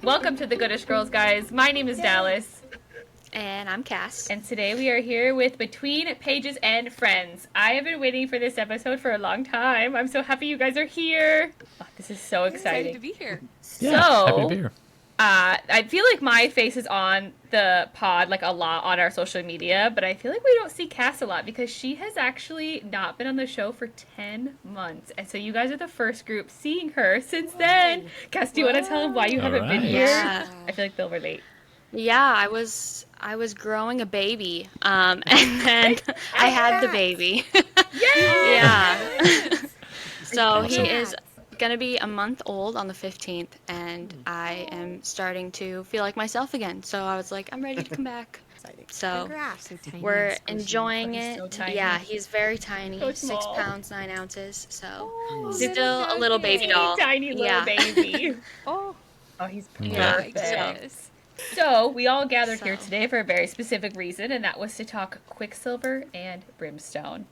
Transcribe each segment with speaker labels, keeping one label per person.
Speaker 1: Welcome to the Goodish Girls, guys. My name is Dallas.
Speaker 2: And I'm Cass.
Speaker 1: And today we are here with Between Pages and Friends. I have been waiting for this episode for a long time. I'm so happy you guys are here. Oh, this is so exciting.
Speaker 3: Excited to be here.
Speaker 4: Yeah, happy to be here.
Speaker 1: I feel like my face is on the pod like a lot on our social media, but I feel like we don't see Cass a lot because she has actually not been on the show for 10 months. And so you guys are the first group seeing her since then. Cass, do you want to tell them why you haven't been here?
Speaker 2: Yeah.
Speaker 1: I feel like they'll relate.
Speaker 2: Yeah, I was growing a baby, and then I had the baby. Yeah. So he is gonna be a month old on the 15th, and I am starting to feel like myself again. So I was like, I'm ready to come back. So we're enjoying it.
Speaker 1: So tiny.
Speaker 2: Yeah, he's very tiny,
Speaker 1: So
Speaker 2: 6
Speaker 1: small.
Speaker 2: pounds 9 ounces. So
Speaker 3: He's
Speaker 2: still a little baby doll.
Speaker 1: Tiny little
Speaker 2: Yeah.
Speaker 1: baby.
Speaker 3: Oh,
Speaker 1: He's
Speaker 2: Yeah,
Speaker 1: perfect.
Speaker 3: goodness.
Speaker 1: So we all gathered here
Speaker 2: So.
Speaker 1: today for a very specific reason, and that was to talk Quicksilver and Brimstone.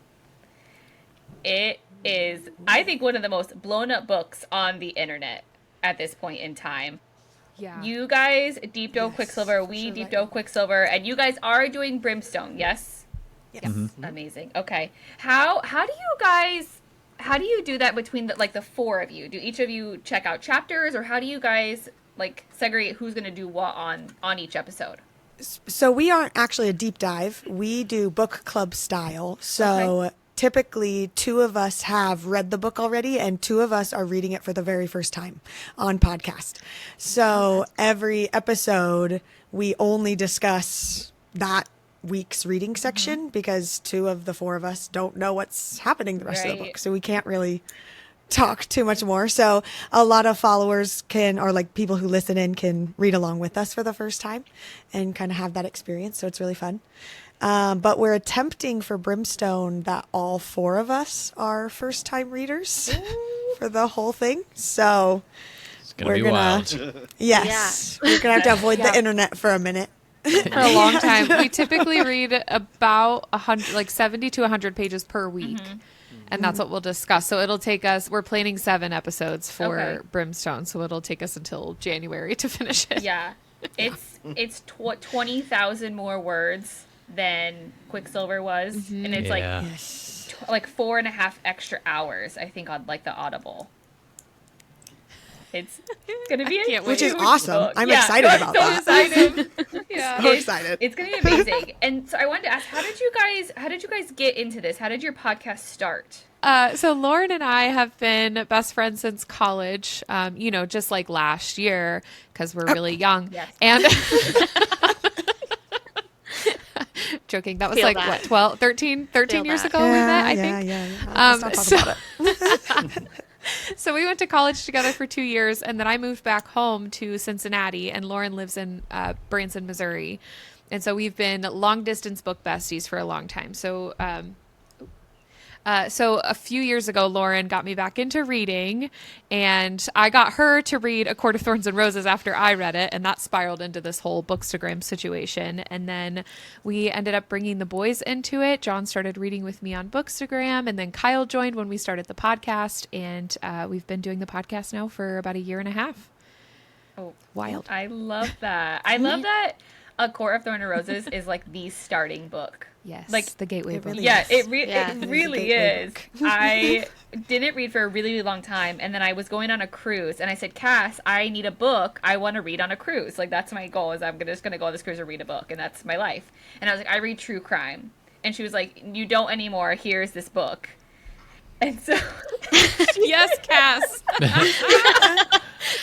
Speaker 1: It is, I think, one of the most blown up books on the internet at this point in time.
Speaker 3: Yeah.
Speaker 1: You guys deep dove Quicksilver, we deep dove Quicksilver, and you guys are doing Brimstone, yes?
Speaker 5: Yes.
Speaker 4: Mm-hmm.
Speaker 1: Amazing. Okay. How do you do that between the four of you? Do each of you check out chapters, or how do you guys segregate who's going to do what on each episode?
Speaker 5: So we aren't actually a deep dive. We do book club style. So typically 2 of us have read the book already and 2 of us are reading it for the very first time on podcast. So every episode we only discuss that week's reading section because 2 of the 4 of us don't know what's happening the rest of the
Speaker 1: Right.
Speaker 5: book. So we can't really talk too much more. So a lot of followers or people who listen in can read along with us for the first time and kind of have that experience. So it's really fun. But we're attempting for Brimstone that all 4 of us are first time readers for the whole thing. So
Speaker 4: It's going to be wild.
Speaker 5: yes, we're going to have to avoid the internet for a minute.
Speaker 3: For a long time. We typically read about 70 to 100 pages per week. And that's what we'll discuss. So it'll take us, we're planning 7 episodes for
Speaker 1: Okay.
Speaker 3: Brimstone. So it'll take us until January to finish it.
Speaker 1: Yeah. It's 20,000 more words than Quicksilver was, and it's
Speaker 4: Yeah.
Speaker 5: Yes.
Speaker 1: 4.5 extra hours, I think, on the Audible. It's gonna be
Speaker 3: can't
Speaker 5: Which
Speaker 3: wait.
Speaker 5: is awesome.
Speaker 1: book.
Speaker 5: I'm
Speaker 1: Yeah,
Speaker 5: excited
Speaker 1: I'm
Speaker 5: about
Speaker 1: so
Speaker 5: that.
Speaker 1: excited.
Speaker 3: Yeah.
Speaker 5: So excited.
Speaker 1: It's gonna be amazing. And so I wanted to ask, how did you guys get into this? How did your podcast start?
Speaker 3: So Lauren and I have been best friends since college, just like last year because we're really young.
Speaker 1: Yes.
Speaker 3: And joking. That was
Speaker 2: Feel
Speaker 3: like,
Speaker 2: that.
Speaker 3: what, 12, 13
Speaker 2: Feel
Speaker 3: years
Speaker 2: that.
Speaker 3: ago we met, I think.
Speaker 5: Yeah. Let's not talk about it.
Speaker 3: So we went to college together for 2 years, and then I moved back home to Cincinnati, and Lauren lives in Branson, Missouri. And so we've been long distance book besties for a long time. So a few years ago, Lauren got me back into reading, and I got her to read A Court of Thorns and Roses after I read it, and that spiraled into this whole Bookstagram situation. And then we ended up bringing the boys into it. John started reading with me on Bookstagram, and then Kyle joined when we started the podcast, and we've been doing the podcast now for about 1.5 years.
Speaker 1: Oh,
Speaker 3: Wild.
Speaker 1: I love that. I love that A Court of Thorns and Roses is the starting book.
Speaker 3: Yes,
Speaker 1: Like,
Speaker 3: the gateway
Speaker 5: it
Speaker 3: book.
Speaker 5: really
Speaker 1: Yeah,
Speaker 5: Yes.
Speaker 2: Yeah.
Speaker 1: it really
Speaker 5: gateway
Speaker 1: is.
Speaker 5: book.
Speaker 1: I didn't read for a really, really long time, and then I was going on a cruise, and I said, Cass, I need a book I want to read on a cruise. That's my goal, is I'm just going to go on this cruise and read a book, and that's my life. And I was like, I read true crime. And she was like, you don't anymore. Here's this book. And so...
Speaker 3: Yes, Cass.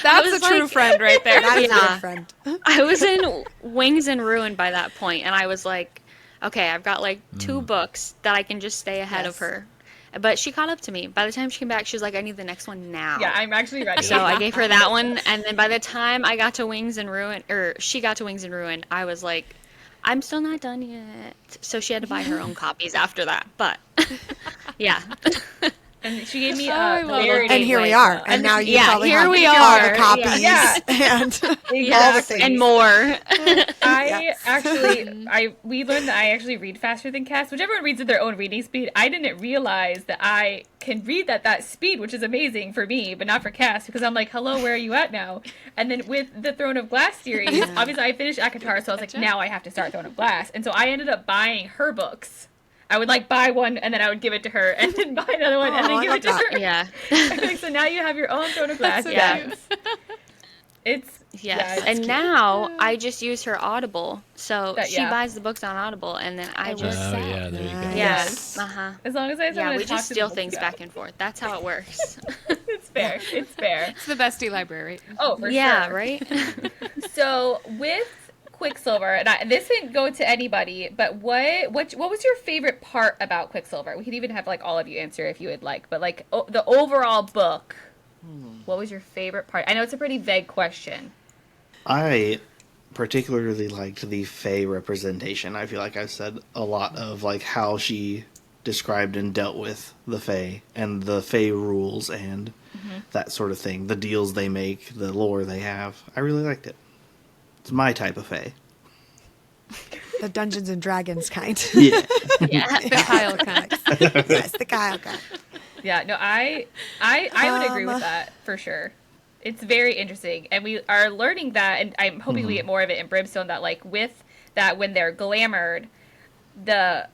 Speaker 3: That's a
Speaker 2: was
Speaker 3: true
Speaker 2: like-
Speaker 3: friend right there.
Speaker 5: That is a
Speaker 2: Yeah.
Speaker 5: good friend.
Speaker 2: I was in Wings and Ruin by that point, and I was like, okay, I've got 2 books that I can just stay ahead of
Speaker 5: Yes.
Speaker 2: her. But she caught up to me. By the time she came back, she was like, I need the next one now.
Speaker 1: Yeah, I'm actually ready.
Speaker 2: So I gave her that one, and then by the time I got to Wings and Ruin, or she got to Wings and Ruin, I was like, I'm still not done yet. So she had to buy her own copies after that. But yeah.
Speaker 1: And she gave me
Speaker 3: I
Speaker 1: a
Speaker 3: love
Speaker 1: very
Speaker 3: it.
Speaker 5: And here we are. And now you probably
Speaker 2: here
Speaker 5: have
Speaker 2: we
Speaker 5: all
Speaker 2: are.
Speaker 5: the copies
Speaker 1: Yeah.
Speaker 5: and all the
Speaker 1: Exactly.
Speaker 5: things.
Speaker 2: And more.
Speaker 1: I actually, we learned that I actually read faster than Cass, which everyone reads at their own reading speed. I didn't realize that I can read at that speed, which is amazing for me, but not for Cass, because I'm like, hello, where are you at now? And then with the Throne of Glass series, obviously I finished ACOTAR, so I was like, now I have to start Throne of Glass. And so I ended up buying her books. I would like buy one and then I would give it to her and then buy another one and
Speaker 5: Oh,
Speaker 1: then
Speaker 5: I
Speaker 1: give it
Speaker 5: love
Speaker 1: to
Speaker 5: that.
Speaker 1: her.
Speaker 2: Yeah.
Speaker 1: Like, so now you have your own Throne of Glass.
Speaker 3: so
Speaker 1: Yeah.
Speaker 3: cute.
Speaker 1: It's
Speaker 2: Yes.
Speaker 1: it's
Speaker 2: And
Speaker 1: cute.
Speaker 2: now I just use her Audible. So
Speaker 1: That-
Speaker 2: she
Speaker 1: yeah.
Speaker 2: buys the books on Audible and then I
Speaker 3: love
Speaker 2: just
Speaker 4: Oh,
Speaker 3: that.
Speaker 4: yeah, there you go.
Speaker 5: Nice.
Speaker 2: Yes.
Speaker 5: Yes.
Speaker 2: Uh-huh.
Speaker 1: As long as I have
Speaker 2: Yeah,
Speaker 1: someone
Speaker 2: we
Speaker 1: to talk
Speaker 2: just
Speaker 1: to
Speaker 2: steal
Speaker 1: the
Speaker 2: things
Speaker 1: books
Speaker 2: back and forth. That's how it works.
Speaker 1: about. It's fair. It's fair.
Speaker 3: It's the bestie library.
Speaker 1: Oh, for
Speaker 2: Yeah,
Speaker 1: sure.
Speaker 2: right?
Speaker 1: So with Quicksilver, and this didn't go to anybody, but what was your favorite part about Quicksilver? We could even have like all of you answer if you would like, but like the overall book, what was your favorite part? I know it's a pretty vague question.
Speaker 6: I particularly liked the Fae representation. I feel like I've said a lot of like how she described and dealt with the Fae and the Fae rules and that sort of thing. The deals they make, the lore they have. I really liked it. It's my type of Fae.
Speaker 5: The Dungeons and Dragons kind.
Speaker 6: Yeah.
Speaker 2: Yeah.
Speaker 3: The Kyle kind.
Speaker 5: Yes, the Kyle kind.
Speaker 1: Yeah, no, I would agree with that for sure. It's very interesting, and we are learning that, and I'm hoping we get more of it in Brimstone. That like with that, when they're glamored, the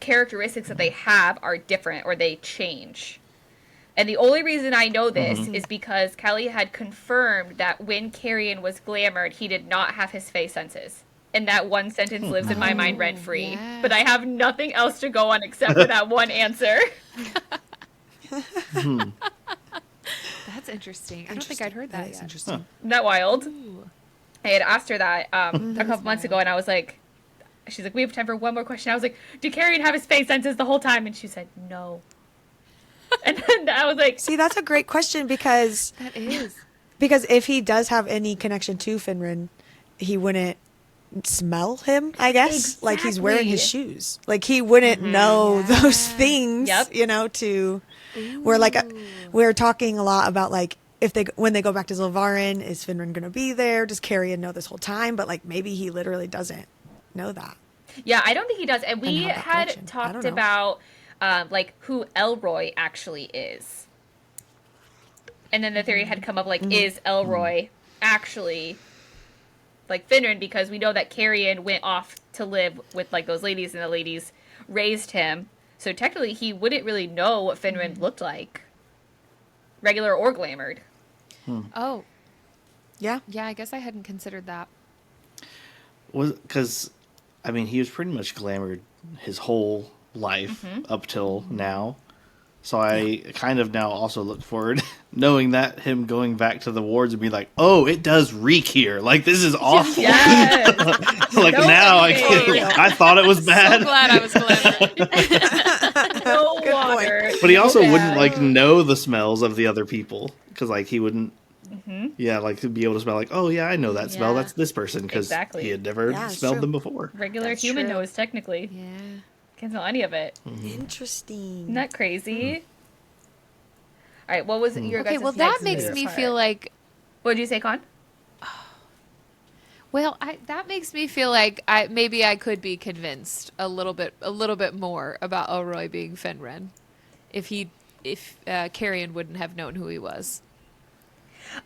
Speaker 1: characteristics that they have are different or they change. And the only reason I know this is because Kelly had confirmed that when Carrion was glamored, he did not have his face senses. And that one sentence lives in my mind rent free.
Speaker 3: yeah.
Speaker 1: But I have nothing else to go on except for that one answer.
Speaker 3: That's interesting. I don't think I'd heard that
Speaker 5: is
Speaker 3: yet.
Speaker 5: interesting.
Speaker 1: Isn't that wild?
Speaker 3: Ooh.
Speaker 1: I had asked her that a couple months
Speaker 3: wild.
Speaker 1: ago, and I was like, she's like, we have time for one more question. I was like, did Carrion have his face senses the whole time? And she said, no. And then I was like,
Speaker 5: See, that's a great question because
Speaker 3: That is.
Speaker 5: if he does have any connection to Finran, he wouldn't smell him, I guess. Like he's wearing his
Speaker 1: Exactly.
Speaker 5: shoes. Like he wouldn't know those things,
Speaker 1: Yep.
Speaker 5: you know, to where like we're talking a lot about like if they when they go back to Zilvarin, is Finran going to be there? Does Carrion know this whole time? But like maybe he literally doesn't know that.
Speaker 1: yeah, I don't think he does. And we
Speaker 5: have that
Speaker 1: had
Speaker 5: connection. I
Speaker 1: talked
Speaker 5: don't know.
Speaker 1: about like who Elroy actually is. And then the theory had come up like, is Elroy actually like Finran? Because we know that Carrion went off to live with like those ladies, and the ladies raised him. So technically, he wouldn't really know what Finran looked like, regular or glamored.
Speaker 3: Oh,
Speaker 5: Yeah.
Speaker 3: yeah. I guess I hadn't considered that.
Speaker 6: Because, I mean, he was pretty much glamored his whole life up till now. So I kind of now also look forward, knowing that him going back to the wards and be like, oh, it does reek here. Like, this is awful.
Speaker 1: Yes.
Speaker 6: Like,
Speaker 1: No
Speaker 6: now
Speaker 1: way.
Speaker 6: I thought it was
Speaker 3: So
Speaker 6: bad.
Speaker 3: glad I was glamored.
Speaker 1: No
Speaker 5: Good
Speaker 1: water.
Speaker 6: But he also
Speaker 1: No
Speaker 6: wouldn't,
Speaker 1: bad.
Speaker 6: like, know the smells of the other people. Because, like, he wouldn't, yeah, like, to be able to smell, like, oh, yeah, I know that smell.
Speaker 1: Yeah.
Speaker 6: That's this person. Because
Speaker 1: Exactly.
Speaker 6: he had never
Speaker 5: Yeah, it's
Speaker 6: smelled
Speaker 5: true.
Speaker 6: them before.
Speaker 1: Regular
Speaker 2: That's
Speaker 1: human
Speaker 2: true.
Speaker 1: nose, technically.
Speaker 3: Yeah.
Speaker 1: Can't smell any of it.
Speaker 5: Interesting.
Speaker 1: Isn't that crazy? All right, what was your
Speaker 3: Okay,
Speaker 1: guys'
Speaker 3: well, that
Speaker 1: next
Speaker 3: makes
Speaker 1: favorite
Speaker 3: me
Speaker 1: part?
Speaker 3: feel like.
Speaker 1: What did you say, Con?
Speaker 3: Well, that makes me feel like maybe I could be convinced a little bit more about Elroy being Finran, if Carrion wouldn't have known who he was.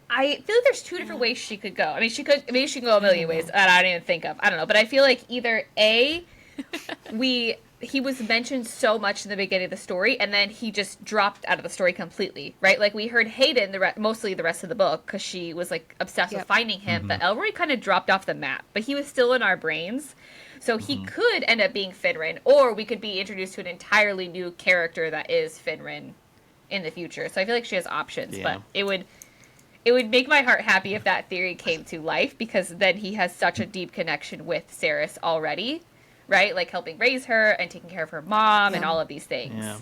Speaker 1: I feel like there's two different ways she could go. I mean, maybe she can go a million ways that I didn't even think of. I don't know, but I feel like either A, he was mentioned so much in the beginning of the story, and then he just dropped out of the story completely, right? Like we heard Hayden mostly the rest of the book because she was like obsessed with
Speaker 3: Yep.
Speaker 1: finding him, but Elroy kind of dropped off the map, but he was still in our brains. So he could end up being Finran, or we could be introduced to an entirely new character that is Finran in the future. So I feel like she has options,
Speaker 6: Yeah.
Speaker 1: but it would make my heart happy if that theory came to life, because then he has such a deep connection with Ceres already, right? Like helping raise her and taking care of her mom and all of these things.
Speaker 6: Yeah.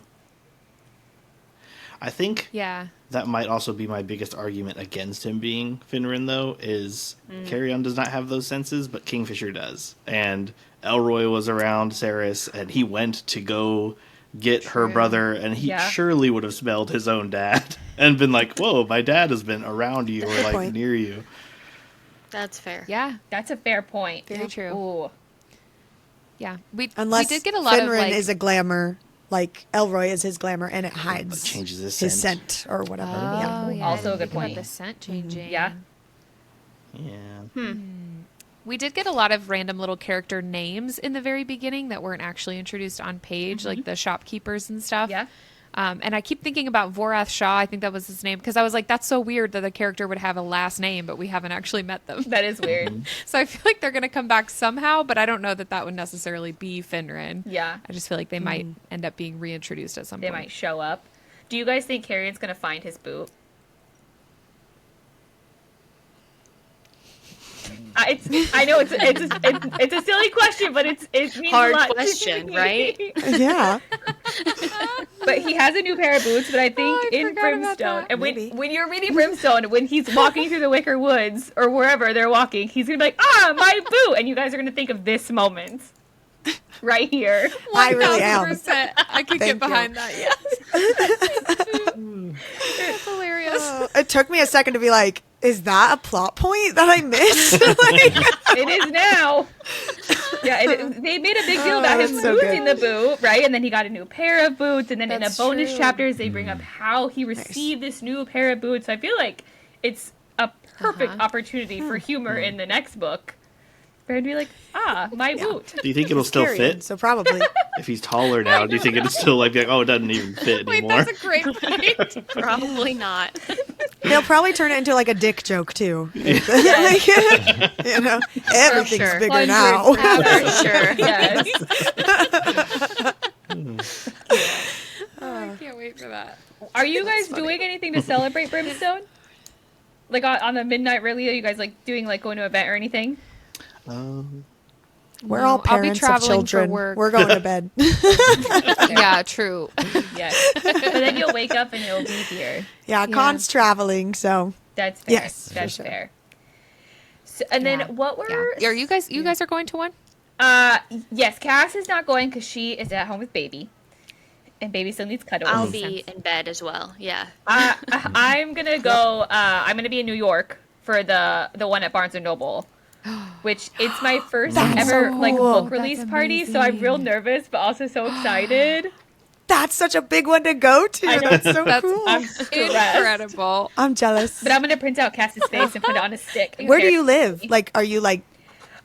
Speaker 6: I think
Speaker 3: Yeah.
Speaker 6: that might also be my biggest argument against him being Finran, though, is Carrion does not have those senses, but Kingfisher does. And Elroy was around Ceres, and he went to go get her brother, and he surely would have smelled his own dad and been like, whoa, my dad has been around you or like near you.
Speaker 2: That's fair.
Speaker 3: Yeah,
Speaker 1: That's a fair point.
Speaker 3: very true.
Speaker 1: Ooh.
Speaker 3: Yeah,
Speaker 5: Unless
Speaker 3: we did get a lot
Speaker 5: Finran
Speaker 3: of like,
Speaker 5: is a glamour, like Elroy is his glamour, and it hides
Speaker 6: changes his
Speaker 5: his
Speaker 6: scent.
Speaker 5: scent or whatever.
Speaker 3: Oh,
Speaker 5: yeah.
Speaker 3: yeah.
Speaker 1: Also a
Speaker 3: I didn't
Speaker 1: good
Speaker 3: think about
Speaker 1: point.
Speaker 3: the scent changing.
Speaker 1: Yeah.
Speaker 6: Yeah.
Speaker 3: We did get a lot of random little character names in the very beginning that weren't actually introduced on page, like the shopkeepers and stuff.
Speaker 1: Yeah.
Speaker 3: And I keep thinking about Vorath Shaw, I think that was his name, because I was like, that's so weird that the character would have a last name, but we haven't actually met them.
Speaker 1: That is weird.
Speaker 3: So I feel like they're going to come back somehow, but I don't know that that would necessarily be Finran.
Speaker 1: Yeah.
Speaker 3: I just feel like they might end up being reintroduced at some
Speaker 1: They
Speaker 3: point.
Speaker 1: might show up. Do you guys think Carrion's going to find his boot? I know it's a silly question, but it means
Speaker 2: Hard
Speaker 1: a lot.
Speaker 2: question, right?
Speaker 5: Yeah.
Speaker 1: But he has a new pair of boots. But I think
Speaker 3: I
Speaker 1: in
Speaker 3: forgot about
Speaker 1: Brimstone,
Speaker 3: that.
Speaker 1: and
Speaker 5: Maybe.
Speaker 1: when you're reading Brimstone, when he's walking through the Wicker Woods or wherever they're walking, he's gonna be like, my boot, and you guys are gonna think of this moment right here.
Speaker 5: I really am.
Speaker 3: 1000%. I could
Speaker 5: Thank
Speaker 3: get
Speaker 5: you.
Speaker 3: behind that, yes. It's hilarious.
Speaker 5: It took me a second to be like, is that a plot point that I missed?
Speaker 1: It is now. Yeah, they made a big deal about him
Speaker 5: that's so good.
Speaker 1: losing the boot, right? And then he got a new pair of boots, and then in
Speaker 3: That's
Speaker 1: the bonus
Speaker 3: true.
Speaker 1: chapters, they bring up how he received this new pair of boots. So I feel like it's a perfect opportunity for humor in the next book. For him to be like, my boot.
Speaker 6: Do you think it'll still
Speaker 5: Carrion,
Speaker 6: fit?
Speaker 5: so probably.
Speaker 6: If he's taller now, do you think it'll still like be like, oh, it doesn't even fit
Speaker 3: Wait,
Speaker 6: anymore?
Speaker 3: that's a great point.
Speaker 2: Probably not.
Speaker 5: They'll probably turn it into like a dick joke too. Like, you know, everything's
Speaker 2: sure.
Speaker 5: bigger now.
Speaker 2: For sure.
Speaker 1: Yes.
Speaker 3: I can't wait for that.
Speaker 1: Are you guys doing anything to celebrate Brimstone? Like on the midnight rally, are you guys like doing like going to an event or anything?
Speaker 5: We're all
Speaker 3: I'll be
Speaker 5: parents of
Speaker 3: traveling for
Speaker 5: children.
Speaker 3: work.
Speaker 5: We're going to bed.
Speaker 3: Yeah, true.
Speaker 1: Yes. But then you'll wake up and you'll be here.
Speaker 5: Yeah, Con's traveling, so
Speaker 1: That's fair.
Speaker 5: Yes, for
Speaker 1: That's
Speaker 5: sure.
Speaker 1: fair. So, and then what were
Speaker 3: Yeah. Are you guys are going to one?
Speaker 1: yes, Cass is not going because she is at home with baby. And baby still needs cuddles.
Speaker 2: I'll be in bed as well. Yeah.
Speaker 1: I'm gonna go. I'm gonna be in New York for the one at Barnes and Noble, which it's my first ever
Speaker 5: so
Speaker 1: like
Speaker 5: cool.
Speaker 1: book release party. So I'm real nervous, but also so excited.
Speaker 5: that's such a big one to go to.
Speaker 1: I know.
Speaker 5: That's so
Speaker 3: That's
Speaker 5: cool.
Speaker 1: I'm stressed.
Speaker 3: incredible.
Speaker 5: I'm jealous.
Speaker 1: But I'm gonna print out Cass's face and put it on a stick.
Speaker 5: Where do you live? Like, are you like?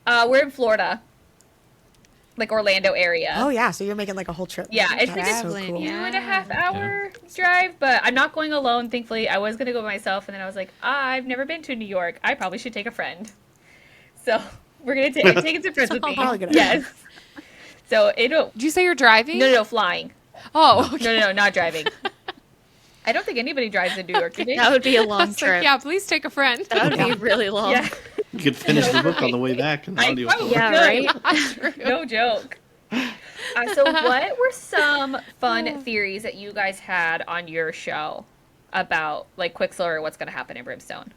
Speaker 1: We're in Florida, like Orlando area.
Speaker 5: Oh yeah, so you're making like a whole trip.
Speaker 1: Yeah, it's like
Speaker 5: That's
Speaker 1: a
Speaker 5: so cool.
Speaker 1: 2.5-hour drive, but I'm not going alone, thankfully. I was going to go by myself, and then I was like, I've never been to New York. I probably should take a friend. So we're going to take taking some friends with me.
Speaker 5: Probably a good idea.
Speaker 1: Yes. So it'll...
Speaker 3: Did you say you're driving?
Speaker 1: No, flying.
Speaker 3: Oh, okay.
Speaker 1: No, not driving. I don't think anybody drives in New York, do they?
Speaker 2: That would be a
Speaker 3: I
Speaker 2: long
Speaker 3: was
Speaker 2: trip.
Speaker 3: like, yeah, please take a friend.
Speaker 2: That would be really long.
Speaker 1: Yeah.
Speaker 6: You could finish the book on the way back and
Speaker 1: I
Speaker 6: audio.
Speaker 1: probably
Speaker 2: Yeah,
Speaker 1: could.
Speaker 2: right?
Speaker 1: No joke. So what were some fun theories that you guys had on your show about like Quicksilver, what's going to happen in Brimstone?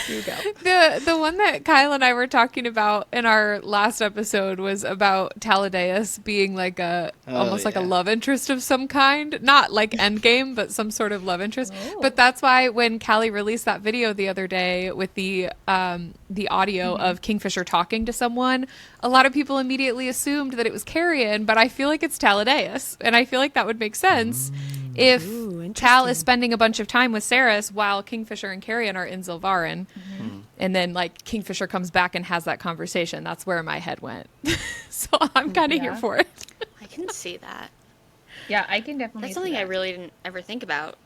Speaker 1: Here you go.
Speaker 3: The one that Kyle and I were talking about in our last episode was about Taladeus being like almost like a
Speaker 6: yeah.
Speaker 3: love interest of some kind, not like Endgame, but some sort of love interest.
Speaker 1: Oh.
Speaker 3: But that's why when Callie released that video the other day with the audio of Kingfisher talking to someone, a lot of people immediately assumed that it was Carrion, but I feel like it's Taladeus, and I feel like that would make sense. If
Speaker 5: Ooh,
Speaker 3: Tal is
Speaker 5: interesting.
Speaker 3: spending a bunch of time with Saris while Kingfisher and Carrion are in Zilvarin, and then like Kingfisher comes back and has that conversation, that's where my head went. So I'm kind of here
Speaker 1: Yeah.
Speaker 3: for it.
Speaker 2: I can see that.
Speaker 1: Yeah, I can definitely
Speaker 2: That's
Speaker 1: see
Speaker 2: something I
Speaker 1: that.
Speaker 2: really didn't ever think about.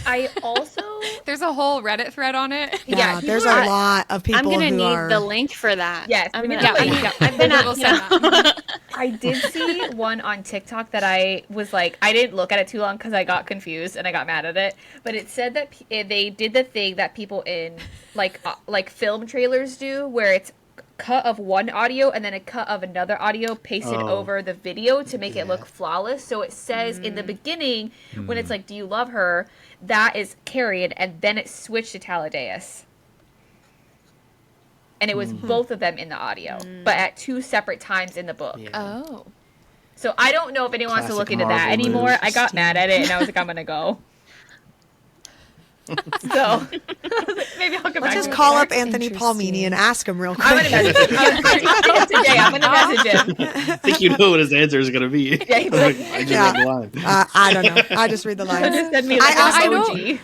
Speaker 1: I also...
Speaker 3: There's a whole Reddit thread on it.
Speaker 5: Yeah,
Speaker 1: people
Speaker 5: there's a
Speaker 1: are-
Speaker 5: lot of people
Speaker 2: I'm gonna
Speaker 5: who
Speaker 2: need
Speaker 5: are.
Speaker 2: the link for that.
Speaker 1: Yes,
Speaker 2: I'm
Speaker 1: we
Speaker 2: gonna,
Speaker 1: need the
Speaker 2: I
Speaker 1: link.
Speaker 2: mean,
Speaker 3: Yeah,
Speaker 2: I've been
Speaker 3: we'll
Speaker 2: at,
Speaker 3: send that.
Speaker 1: I did see one on TikTok that I was like, I didn't look at it too long because I got confused and I got mad at it. But it said that they did the thing that people in like film trailers do, where it's cut of one audio and then a cut of another audio pasted
Speaker 6: Oh.
Speaker 1: over the video to make it look flawless. So it says in the beginning when it's like, "Do you love her?" That is Carrion, and then it switched to Taladeus. And it was both of them in the audio, but at two separate times in the book.
Speaker 6: Yeah.
Speaker 3: Oh.
Speaker 1: So I don't know if anyone wants to
Speaker 6: Classic
Speaker 1: look into that
Speaker 6: Marvel
Speaker 1: anymore.
Speaker 6: move.
Speaker 1: I got mad at it, and I was like, I'm gonna go. So maybe I'll come back.
Speaker 5: Let's just
Speaker 1: to it
Speaker 5: call
Speaker 1: later.
Speaker 5: up Anthony Palmini and ask him real
Speaker 1: I'm
Speaker 5: quick.
Speaker 1: gonna message him. I'm gonna message him.
Speaker 6: I think you know what his answer is going to be.
Speaker 1: Yeah, he's like,
Speaker 6: I just
Speaker 5: Yeah.
Speaker 6: read the line.
Speaker 5: I don't know. I just read the
Speaker 1: He'll
Speaker 5: lines.
Speaker 1: just send me like
Speaker 5: I
Speaker 1: an
Speaker 3: know-
Speaker 1: emoji.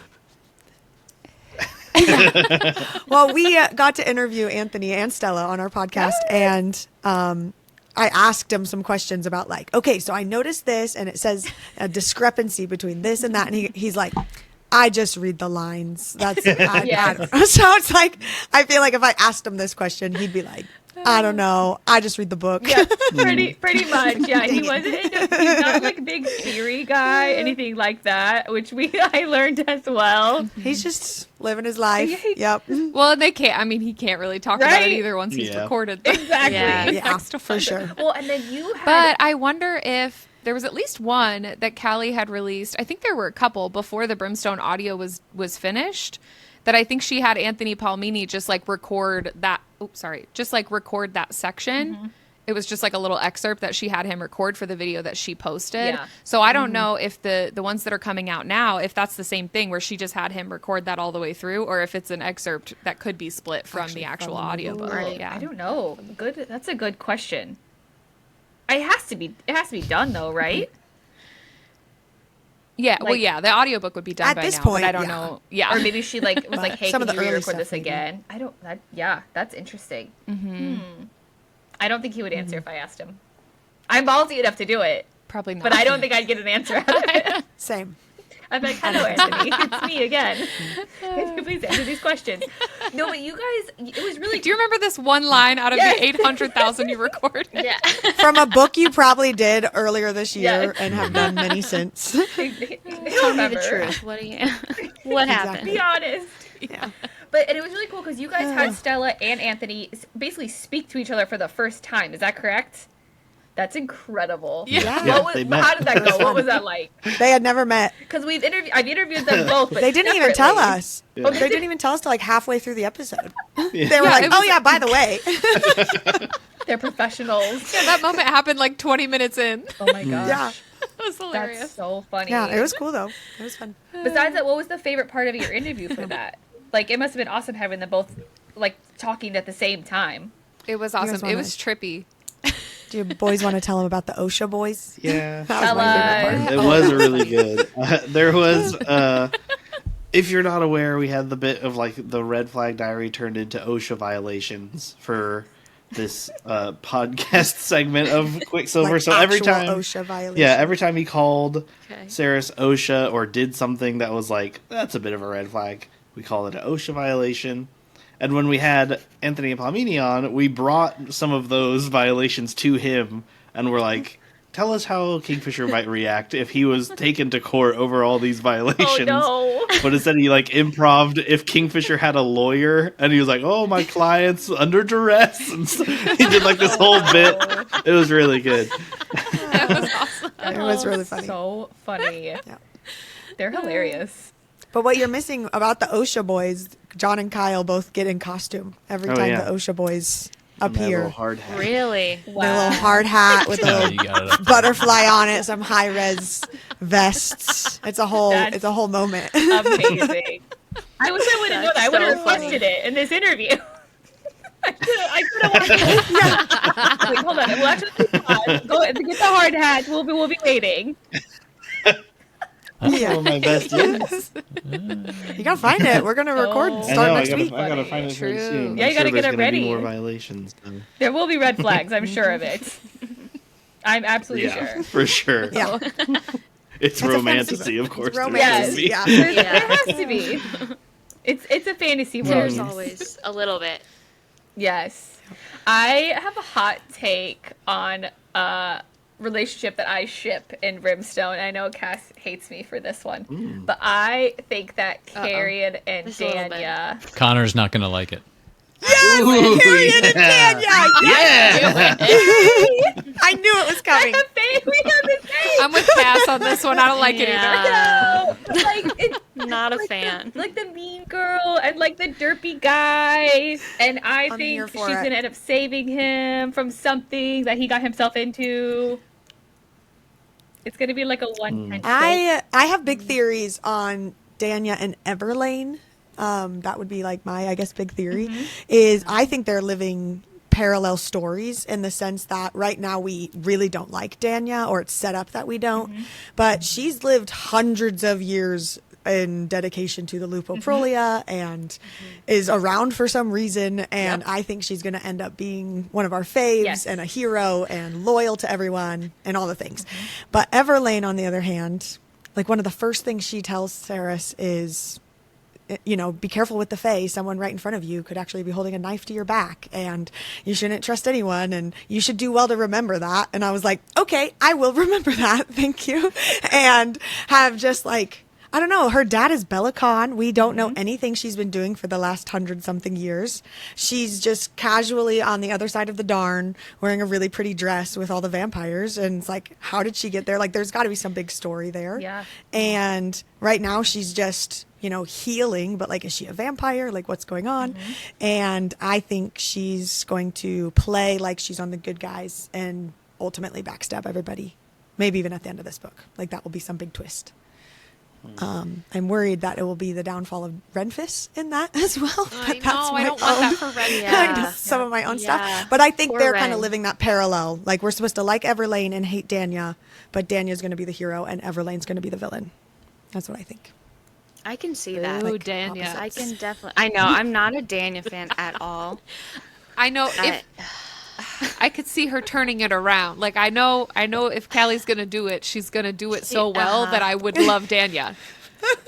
Speaker 5: Well, we got to interview Anthony and Stella on our podcast, and I asked him some questions about like, okay, so I noticed this, and it says a discrepancy between this and that, and he's like, I just read the lines. That's I don't know. So it's like I feel like if I asked him this question, he'd be like, I don't know. I just read the book.
Speaker 1: Yeah, pretty much. Yeah, he wasn't. He's not like a big theory guy, anything like that, which I learned as well.
Speaker 5: He's just living his life.
Speaker 1: Yeah.
Speaker 5: Yep.
Speaker 3: Well, and they can't. I mean, he can't really talk about it
Speaker 1: Right?
Speaker 3: either once he's
Speaker 6: Yeah.
Speaker 3: recorded. the
Speaker 1: Exactly.
Speaker 2: Yeah.
Speaker 3: text
Speaker 5: Yeah, for sure.
Speaker 1: Well, and then you had.
Speaker 3: But I wonder if there was at least one that Callie had released. I think there were a couple before the Brimstone audio was finished. That I think she had Anthony Palmini just like record that. Just like record that section.
Speaker 1: Mm-hmm.
Speaker 3: It was just like a little excerpt that she had him record for the video that she posted.
Speaker 1: Yeah.
Speaker 3: So I don't know if the ones that are coming out now, if that's the same thing where she just had him record that all the way through, or if it's an excerpt that could be split from the actual audiobook.
Speaker 2: Right.
Speaker 3: Yeah.
Speaker 1: I don't know. Good. That's a good question. It has to be done though, right?
Speaker 3: Yeah, well,
Speaker 1: Like-
Speaker 3: yeah, the audiobook would be done
Speaker 5: At
Speaker 3: by
Speaker 5: this
Speaker 3: now,
Speaker 5: point,
Speaker 3: but I don't
Speaker 5: yeah.
Speaker 3: know. Yeah.
Speaker 1: Or maybe she like was like, "Hey,
Speaker 5: some
Speaker 1: can
Speaker 5: of the
Speaker 1: you
Speaker 5: early
Speaker 1: re-record
Speaker 5: stuff,
Speaker 1: this
Speaker 5: maybe.
Speaker 1: again?" I don't. Yeah, that's interesting. I don't think he would answer if I asked him. I'm ballsy enough to do it,
Speaker 3: Probably not.
Speaker 1: but I don't think I'd get an answer out of it.
Speaker 5: Same.
Speaker 1: I'm like, "Hello, Anthony, it's me again. Can you please answer these questions?" No, but you guys, it was really.
Speaker 3: Do you remember this one line out of
Speaker 1: Yes.
Speaker 3: the 800,000 you recorded?
Speaker 2: Yeah.
Speaker 5: From a book you probably did earlier this year
Speaker 1: Yes.
Speaker 5: and have done many since.
Speaker 2: Tell me the truth. What do you? What happened?
Speaker 1: Be honest.
Speaker 5: Yeah.
Speaker 1: But and it was really cool because you guys had Stella and Anthony basically speak to each other for the first time. Is that correct? That's incredible.
Speaker 3: Yeah.
Speaker 6: Yeah,
Speaker 1: What
Speaker 6: they
Speaker 1: was,
Speaker 6: met.
Speaker 1: how did that go? What was that like?
Speaker 5: They had never met.
Speaker 1: Because I've interviewed them both, but
Speaker 5: They didn't even tell
Speaker 1: separately.
Speaker 5: us.
Speaker 6: Yeah.
Speaker 5: They didn't even tell us till like halfway through the episode. They were
Speaker 3: Yeah,
Speaker 5: like,
Speaker 3: it
Speaker 5: "Oh
Speaker 3: was-
Speaker 5: yeah, by the way."
Speaker 1: They're professionals.
Speaker 3: Yeah, that moment happened like 20 minutes in.
Speaker 1: Oh my gosh.
Speaker 5: Yeah.
Speaker 3: That was hilarious.
Speaker 1: That's so funny.
Speaker 5: Yeah, it was cool though. It was fun.
Speaker 1: Besides that, what was the favorite part of your interview for that? Like, it must have been awesome having them both, like, talking at the same time.
Speaker 3: It was
Speaker 5: guys
Speaker 3: awesome.
Speaker 5: wanna-
Speaker 3: It was trippy.
Speaker 5: Do you boys want to tell them about the OSHA boys?
Speaker 6: Yeah.
Speaker 5: That was my favorite part.
Speaker 6: It was really good. There was, if you're not aware, we had the bit of like the red flag diary turned into OSHA violations for this podcast segment of Quicksilver.
Speaker 5: Like
Speaker 6: So every
Speaker 5: actual
Speaker 6: time,
Speaker 5: OSHA violation.
Speaker 6: yeah, every time he called
Speaker 2: Okay.
Speaker 6: Saris OSHA or did something that was like, that's a bit of a red flag, we call it an OSHA violation. And when we had Anthony Palmini on, we brought some of those violations to him, and we're like, tell us how Kingfisher might react if he was taken to court over all these violations.
Speaker 1: Oh, no.
Speaker 6: But instead he like improv'd if Kingfisher had a lawyer, and he was like, oh, my client's under duress. And so he did like this whole bit. It was really good.
Speaker 3: That was awesome.
Speaker 5: It was really funny.
Speaker 1: So funny.
Speaker 5: Yeah.
Speaker 1: They're hilarious.
Speaker 5: But what you're missing about the OSHA boys, John and Kyle both get in costume every
Speaker 6: Oh,
Speaker 5: time
Speaker 6: yeah.
Speaker 5: the OSHA boys
Speaker 6: And that little
Speaker 5: appear.
Speaker 6: hard hat.
Speaker 2: Really?
Speaker 5: Their little hard hat with a
Speaker 4: Oh,
Speaker 5: little
Speaker 4: you got it up there.
Speaker 5: butterfly on it, some high res vests. It's a whole
Speaker 1: That's-
Speaker 5: moment.
Speaker 1: Amazing. I wish I would have known that. I
Speaker 2: That's
Speaker 1: would have
Speaker 2: so funny.
Speaker 1: requested it in this interview. I could have watched it. Wait, hold on. We'll actually go get the hard hat. We'll be waiting.
Speaker 6: That's one of my best years.
Speaker 5: You gotta find it. We're gonna record
Speaker 1: Oh.
Speaker 6: I
Speaker 5: start
Speaker 6: know,
Speaker 5: next
Speaker 6: I
Speaker 5: week.
Speaker 6: gotta find it very
Speaker 3: True.
Speaker 6: soon.
Speaker 1: Yeah,
Speaker 6: I'm
Speaker 1: you gotta
Speaker 6: sure
Speaker 1: get
Speaker 6: there's
Speaker 1: it
Speaker 6: gonna be
Speaker 1: ready.
Speaker 6: more violations. So.
Speaker 1: There will be red flags. I'm sure of it. I'm absolutely
Speaker 6: Yeah,
Speaker 1: sure.
Speaker 6: for sure.
Speaker 5: Yeah.
Speaker 6: It's
Speaker 5: a
Speaker 6: romantasy,
Speaker 5: fantasy
Speaker 6: of
Speaker 5: book.
Speaker 6: course.
Speaker 5: It's
Speaker 6: there
Speaker 5: romance.
Speaker 6: will be.
Speaker 5: Yeah.
Speaker 1: There
Speaker 2: Yeah.
Speaker 1: has to be. It's a fantasy world.
Speaker 2: There's always a little bit.
Speaker 1: Yes. I have a hot take on a relationship that I ship in Brimstone. I know Cass hates me for this one, but I think that Carrie and
Speaker 2: Just a little bit.
Speaker 1: Danya.
Speaker 4: Connor's not going to like it.
Speaker 6: Ooh,
Speaker 5: Carrie and
Speaker 6: yeah.
Speaker 5: Tanya.
Speaker 6: Yeah.
Speaker 5: I knew it was coming.
Speaker 1: We have the same.
Speaker 3: I'm with Cass on this one. I don't like it either.
Speaker 2: Yeah.
Speaker 1: No, like it's
Speaker 2: Not a
Speaker 1: like
Speaker 2: fan.
Speaker 1: like the mean girl and like the derpy guy, and I
Speaker 5: I'm here
Speaker 1: think she's
Speaker 5: for it.
Speaker 1: gonna end up saving him from something that he got himself into. It's gonna be like a one-time.
Speaker 5: I have big theories on Danya and Everlane. That would be like my, I guess, big theory is I think they're living parallel stories in the sense that right now we really don't like Danya, or it's set up that we don't, but she's lived hundreds of years in dedication to the Lupoprolia and is around for some reason, and I think she's going to end up being one of our faves and a hero and loyal to everyone and all the things. But Everlane, on the other hand, like one of the first things she tells Ceres is, you know, be careful with the Fae. Someone right in front of you could actually be holding a knife to your back, and you shouldn't trust anyone, and you should do well to remember that. And I was like, okay, I will remember that. Thank you. And have just like, I don't know, her dad is Bellicon. We don't know anything she's been doing for the last 100-something years. She's just casually on the other side of the Darn wearing a really pretty dress with all the vampires. And it's like, how did she get there? Like, there's got to be some big story there.
Speaker 1: Yeah.
Speaker 5: And right now she's just, you know, healing, but like, is she a vampire? Like, what's going on? And I think she's going to play like she's on the good guys and ultimately backstab everybody. Maybe even at the end of this book. Like, that will be some big twist. I'm worried that it will be the downfall of Renfis in that as well.
Speaker 3: I know, I don't want that for Ren.
Speaker 5: Some of my own stuff. But I think they're kind of living that parallel. Like, we're supposed to like Everlane and hate Danya, but Danya's going to be the hero and Everlane's going to be the villain. That's what I think.
Speaker 2: I can see that.
Speaker 3: Ooh,
Speaker 2: Like,
Speaker 3: Danya.
Speaker 2: I can definitely. I know. I'm not a Danya fan at all.
Speaker 3: I know if I could see her turning it around. Like, I know if Callie's gonna do it, she's gonna do it so well that I would love Danya.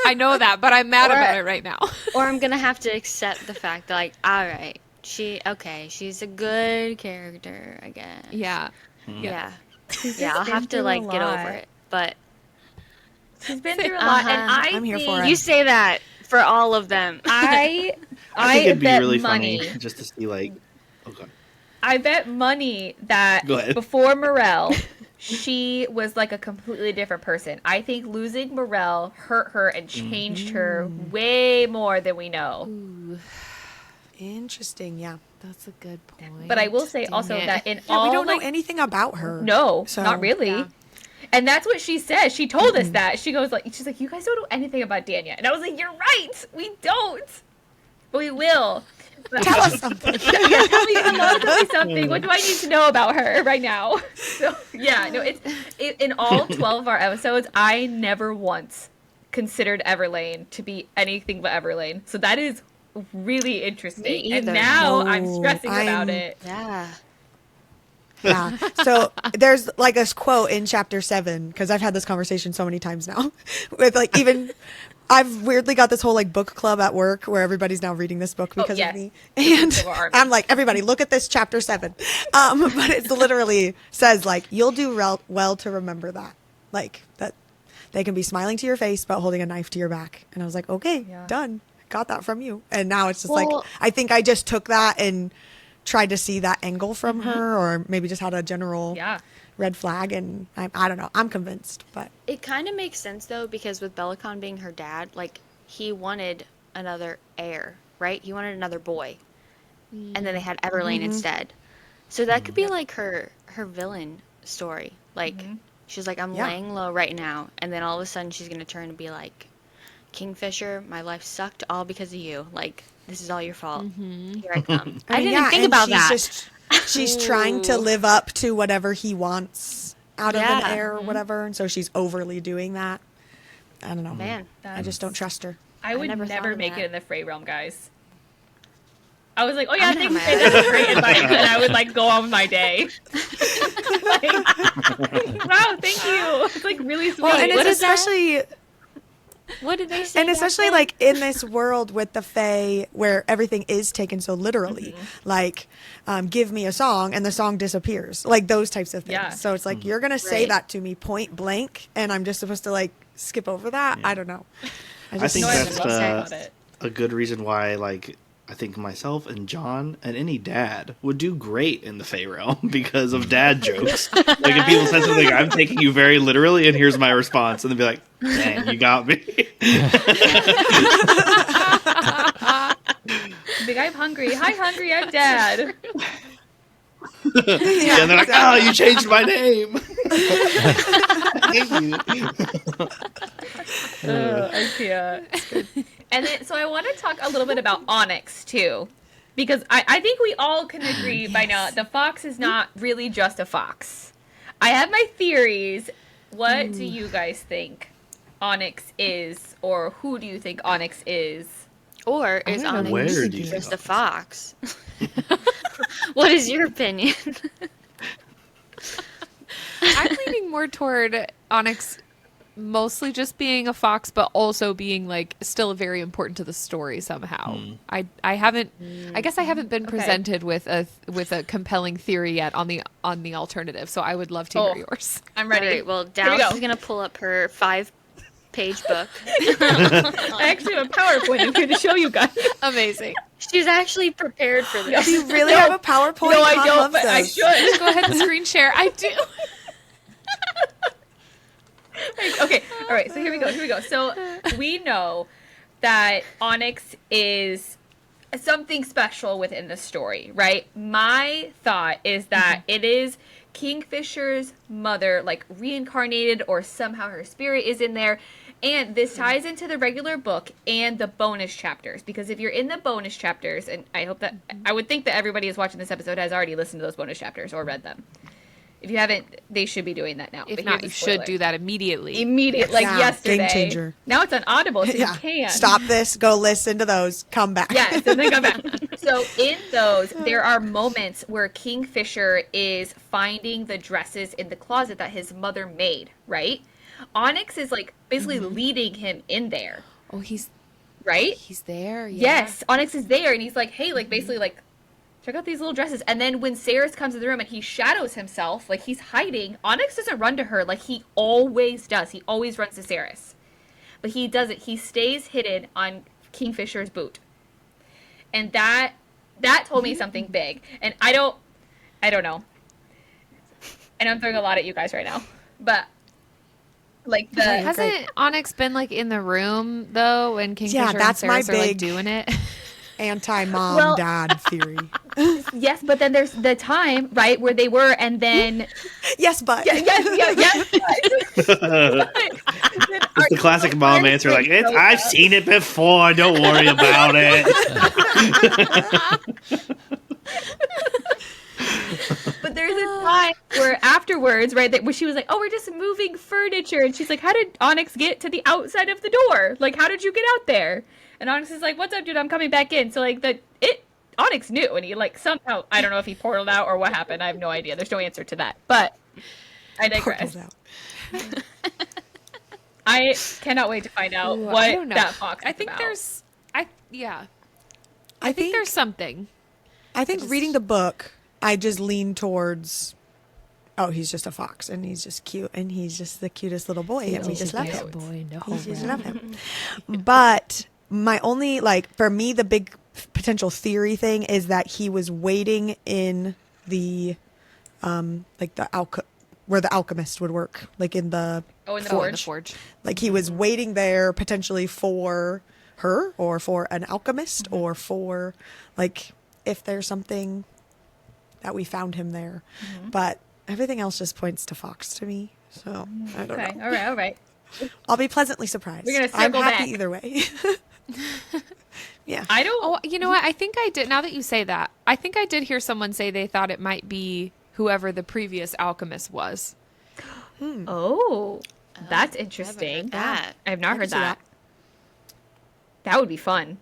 Speaker 3: I know that, but I'm mad about it right now.
Speaker 2: Or I'm gonna have to accept the fact that, like, all right, she's a good character again.
Speaker 3: Yeah.
Speaker 2: Yeah. I'll have to like get over it. But
Speaker 1: She's been through a lot, and
Speaker 5: I'm here for it.
Speaker 2: you say that for all of them.
Speaker 6: I think it'd be
Speaker 1: bet
Speaker 6: really
Speaker 1: money.
Speaker 6: funny just to see like. Okay.
Speaker 1: I bet money that
Speaker 6: Go ahead.
Speaker 1: before Morel, she was like a completely different person. I think losing Morel hurt her and changed her way more than we know.
Speaker 3: Ooh,
Speaker 5: Interesting, yeah.
Speaker 3: that's a good point.
Speaker 1: But I will say also that in all,
Speaker 5: we don't know anything about her.
Speaker 1: No,
Speaker 5: So-
Speaker 1: not really.
Speaker 2: Yeah.
Speaker 1: And that's what she says. She told us that. She's like, you guys don't know anything about Danya. And I was like, you're right. We don't. But we will.
Speaker 5: Tell us something.
Speaker 1: Tell me something. What do I need to know about her right now? So yeah, no, in all 12 of our episodes, I never once considered Everlane to be anything but Everlane. So that is really interesting.
Speaker 2: Me
Speaker 1: And
Speaker 2: either.
Speaker 1: now
Speaker 5: No,
Speaker 1: I'm stressing about it.
Speaker 2: Yeah.
Speaker 5: Yeah. So there's like this quote in chapter 7, because I've had this conversation so many times now with like even I've weirdly got this whole like book club at work where everybody's now reading this book because
Speaker 1: yes.
Speaker 5: of me. And
Speaker 1: Of our army.
Speaker 5: I'm like, everybody look at this chapter 7. But it literally says like, you'll do well to remember that. Like that they can be smiling to your face, but holding a knife to your back. And I was like, okay, done. Got that from you. And now it's just like, I think I just took that and tried to see that angle from her, or maybe just had a general red flag, and I don't know. I'm convinced, but
Speaker 2: It kind of makes sense though, because with Bellicon being her dad, like he wanted another heir, right? He wanted another boy, and then they had Everlane instead. So that could be like her villain story. Like she's like, I'm laying low right now, and then all of a sudden she's gonna turn and be like, Kingfisher, my life sucked all because of you. Like, this is all your fault. Here I come. I didn't even think about that.
Speaker 5: She's trying to live up to whatever he wants out of an heir or whatever, and so she's overly doing that. I don't know.
Speaker 2: Man,
Speaker 5: I just don't trust her.
Speaker 1: I would
Speaker 2: never thought
Speaker 1: never
Speaker 2: of
Speaker 1: make
Speaker 2: that.
Speaker 1: it in the Frey realm, guys. I was like, oh yeah, thanks, Frey, that's a great advice. And I would like go on with my day. Like, wow, thank you. It's like really sweet.
Speaker 5: Well, and
Speaker 2: what
Speaker 5: it's
Speaker 2: is that?
Speaker 5: especially
Speaker 2: what did they say?
Speaker 5: and especially like in this world with the Fae where everything is taken so literally, like give me a song and the song disappears, like those types of things.
Speaker 1: Yeah.
Speaker 5: So it's like you're gonna say that to me point blank and I'm just supposed to like skip over that. I don't know.
Speaker 6: I think
Speaker 1: No, I
Speaker 6: that's
Speaker 1: love that about it.
Speaker 6: a good reason why, like, I think myself and John and any dad would do great in the Fae realm because of dad jokes. Like, if people said something, I'm taking you very literally, and here's my response, and they'd be like, "Dang, you got me."
Speaker 1: Big, I'm hungry. Hi, hungry. I'm dad.
Speaker 6: And they're like, "Oh, you changed my name."
Speaker 1: I can't. And then, so I want to talk a little bit about Onyx too, because I think we all can agree by now the fox is not really just a fox. I have my theories. What do you guys think Onyx is, or who do you think Onyx is?
Speaker 2: Or is Onyx
Speaker 6: where do you
Speaker 2: just
Speaker 6: think
Speaker 2: a fox? What is your opinion?
Speaker 3: I'm leaning more toward Onyx mostly just being a fox, but also being like still very important to the story somehow. I guess I haven't been presented with a compelling theory yet on the alternative, so I would love to hear yours.
Speaker 1: I'm ready.
Speaker 2: All right, well,
Speaker 1: Here we
Speaker 2: Dallas
Speaker 1: go.
Speaker 2: is going to pull up her 5-page book.
Speaker 1: I actually have a PowerPoint I'm here to show you guys.
Speaker 3: Amazing.
Speaker 2: She's actually prepared for this.
Speaker 5: Do you really have a PowerPoint?
Speaker 1: No, I
Speaker 5: Mom
Speaker 1: don't,
Speaker 5: loves
Speaker 1: but I
Speaker 5: those.
Speaker 1: should.
Speaker 3: Go ahead and screen share. I do.
Speaker 1: Okay, all right, so here we go. So we know that Onyx is something special within the story, right? My thought is that it is Kingfisher's mother, like reincarnated, or somehow her spirit is in there. And this ties into the regular book and the bonus chapters, because if you're in the bonus chapters, and I would think that everybody who's watching this episode has already listened to those bonus chapters or read them. If you haven't, they should be doing that now.
Speaker 3: If
Speaker 1: But
Speaker 3: not,
Speaker 1: here's a
Speaker 3: you
Speaker 1: spoiler.
Speaker 3: should do that immediately.
Speaker 1: Immediately, like
Speaker 5: Yeah,
Speaker 1: yesterday.
Speaker 5: game changer.
Speaker 1: Now it's on Audible, so
Speaker 5: Yeah.
Speaker 1: you can.
Speaker 5: Stop this. Go listen to those. Come back.
Speaker 1: Yes, and then come back. So in those, there are moments where Kingfisher is finding the dresses in the closet that his mother made, right? Onyx is like basically leading him in there,
Speaker 3: Oh, he's
Speaker 1: right?
Speaker 3: there. Yeah.
Speaker 1: Yes, Onyx is there, and he's like, hey, like basically like, check out these little dresses. And then when Saris comes in the room and he shadows himself, like he's hiding, Onyx doesn't run to her like he always does. He always runs to Saris. But he doesn't. He stays hidden on Kingfisher's boot. And that told me something big. And I don't know. And I'm throwing a lot at you guys right now. But like the
Speaker 3: Hasn't Onyx been like in the room though when Kingfisher
Speaker 5: that's
Speaker 3: and
Speaker 5: my
Speaker 3: Saris are like
Speaker 5: big-
Speaker 3: doing it?
Speaker 5: Anti-mom
Speaker 1: Well-
Speaker 5: dad theory.
Speaker 1: yes, but then there's the time, right, where they were, and then
Speaker 5: Yes, but.
Speaker 1: yes.
Speaker 6: It's the classic mom answer, like, I've seen it before, don't worry about it.
Speaker 1: But there's a time where afterwards, right, where she was like, oh, we're just moving furniture. And she's like, how did Onyx get to the outside of the door? Like, how did you get out there? And Onyx is like, what's up, dude? I'm coming back in. So, like, Onyx knew. And he, like, somehow, I don't know if he portaled out or what happened. I have no idea. There's no answer to that. But I digress.
Speaker 5: Portaled out.
Speaker 1: I cannot wait to find out
Speaker 3: Ooh, I
Speaker 1: what
Speaker 3: don't know.
Speaker 1: that fox is
Speaker 3: I think
Speaker 1: about.
Speaker 3: I think there's something.
Speaker 5: I think reading the book, I just lean towards, oh, he's just a fox, and he's just cute, and he's just the cutest little boy, and we just love him.
Speaker 3: Boy, no
Speaker 5: We just love him. But my only, like, for me, the big potential theory thing is that he was waiting in the, like, where the alchemist would work, like in the,
Speaker 1: Oh, in the
Speaker 3: in the
Speaker 1: forge.
Speaker 3: forge.
Speaker 5: like he was waiting there potentially for her or for an alchemist or for, like, if there's something that we found him there. But everything else just points to Fox to me. So I don't
Speaker 1: Okay,
Speaker 5: know.
Speaker 1: all right.
Speaker 5: I'll be pleasantly surprised.
Speaker 1: We're gonna
Speaker 5: I'm
Speaker 1: circle
Speaker 5: happy
Speaker 1: back.
Speaker 5: either way. Yeah.
Speaker 1: I don't.
Speaker 3: Oh, you know what? I think I did. Now that you say that, I think I did hear someone say they thought it might be whoever the previous alchemist was.
Speaker 1: Oh, that's interesting.
Speaker 2: that.
Speaker 1: I have not
Speaker 5: I
Speaker 1: heard
Speaker 5: can see
Speaker 1: that. That would be fun.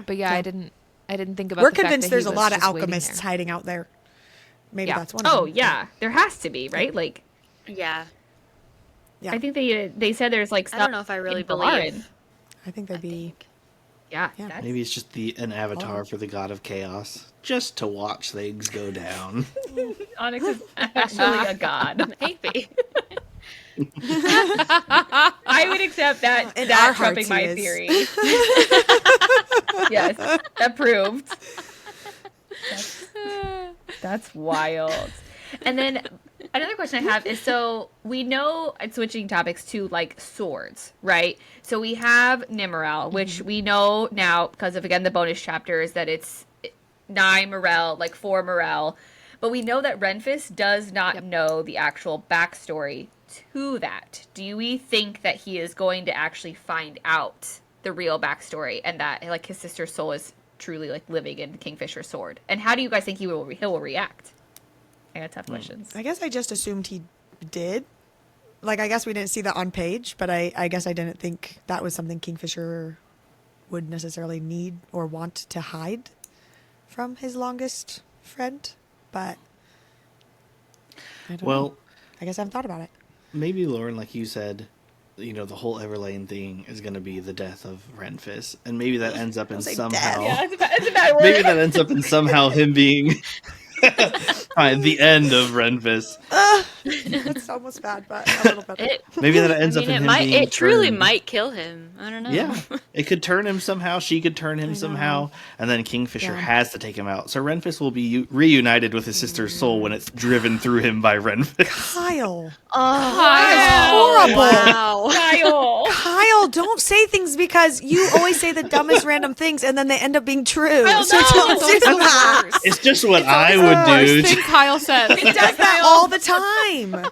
Speaker 3: But yeah,
Speaker 5: So-
Speaker 3: I didn't think about.
Speaker 5: We're
Speaker 3: the fact
Speaker 5: convinced
Speaker 3: that he
Speaker 5: there's a
Speaker 3: was
Speaker 5: lot of
Speaker 3: just waiting
Speaker 5: alchemists
Speaker 3: there.
Speaker 5: hiding out there. Maybe
Speaker 3: Yeah.
Speaker 5: that's one of
Speaker 1: Oh
Speaker 5: them.
Speaker 1: yeah, there has to be, right? Like,
Speaker 2: Yeah.
Speaker 5: Yeah.
Speaker 1: I think they said there's like.
Speaker 2: I don't know if I really
Speaker 1: in
Speaker 2: believe.
Speaker 1: Balaran.
Speaker 5: I think they'd be.
Speaker 1: Yeah,
Speaker 5: Yeah.
Speaker 1: that's-
Speaker 6: Maybe it's just an avatar for the god of chaos, just to watch things go down.
Speaker 1: Onyx is actually a god.
Speaker 2: Maybe.
Speaker 1: I would accept that.
Speaker 5: In
Speaker 1: that
Speaker 5: our
Speaker 1: trumping
Speaker 5: hearts,
Speaker 1: my
Speaker 5: he is.
Speaker 1: theory. Yes, approved. That's wild. And then another question I have is, so we know, and switching topics to like swords, right? So we have Nimmerel, which we know now because of, again, the bonus chapters, that it's 9 Morel, like 4 Morel. But we know that Renfis does not know the actual backstory to that, do we think that he is going to actually find out the real backstory and that like his sister's soul is truly like living in Kingfisher's sword? And how do you guys think he will react? I got tough questions.
Speaker 5: I guess I just assumed he did. Like, I guess we didn't see that on page, but I guess I didn't think that was something Kingfisher would necessarily need or want to hide from his longest friend. But I don't know. I guess I haven't thought about it.
Speaker 6: Maybe, Lauren, like you said, the whole Everlane thing is going to be the death of Renfis, and maybe that ends up in somehow.
Speaker 1: Yeah, it's a bad word.
Speaker 6: Maybe that ends up in somehow him being the end of Renfis.
Speaker 5: It's almost bad, but a little better.
Speaker 6: Maybe that ends up in him being
Speaker 2: It truly
Speaker 6: turned.
Speaker 2: might kill him. I don't know.
Speaker 6: Yeah, it could turn him somehow. She could turn him somehow, and then Kingfisher has to take him out. So Renfis will be reunited with his sister's soul when it's driven through him by Renfis.
Speaker 5: Kyle.
Speaker 2: Oh,
Speaker 5: horrible.
Speaker 2: Wow.
Speaker 5: Kyle, don't say things because you always say the dumbest random things and then they end up being true.
Speaker 1: Kyle,
Speaker 5: So
Speaker 1: no,
Speaker 5: don't do
Speaker 3: It's always the
Speaker 5: that.
Speaker 3: worst.
Speaker 6: It's just what I
Speaker 3: The
Speaker 6: would
Speaker 3: worst
Speaker 6: do.
Speaker 3: thing Kyle says.
Speaker 5: He does that all the time.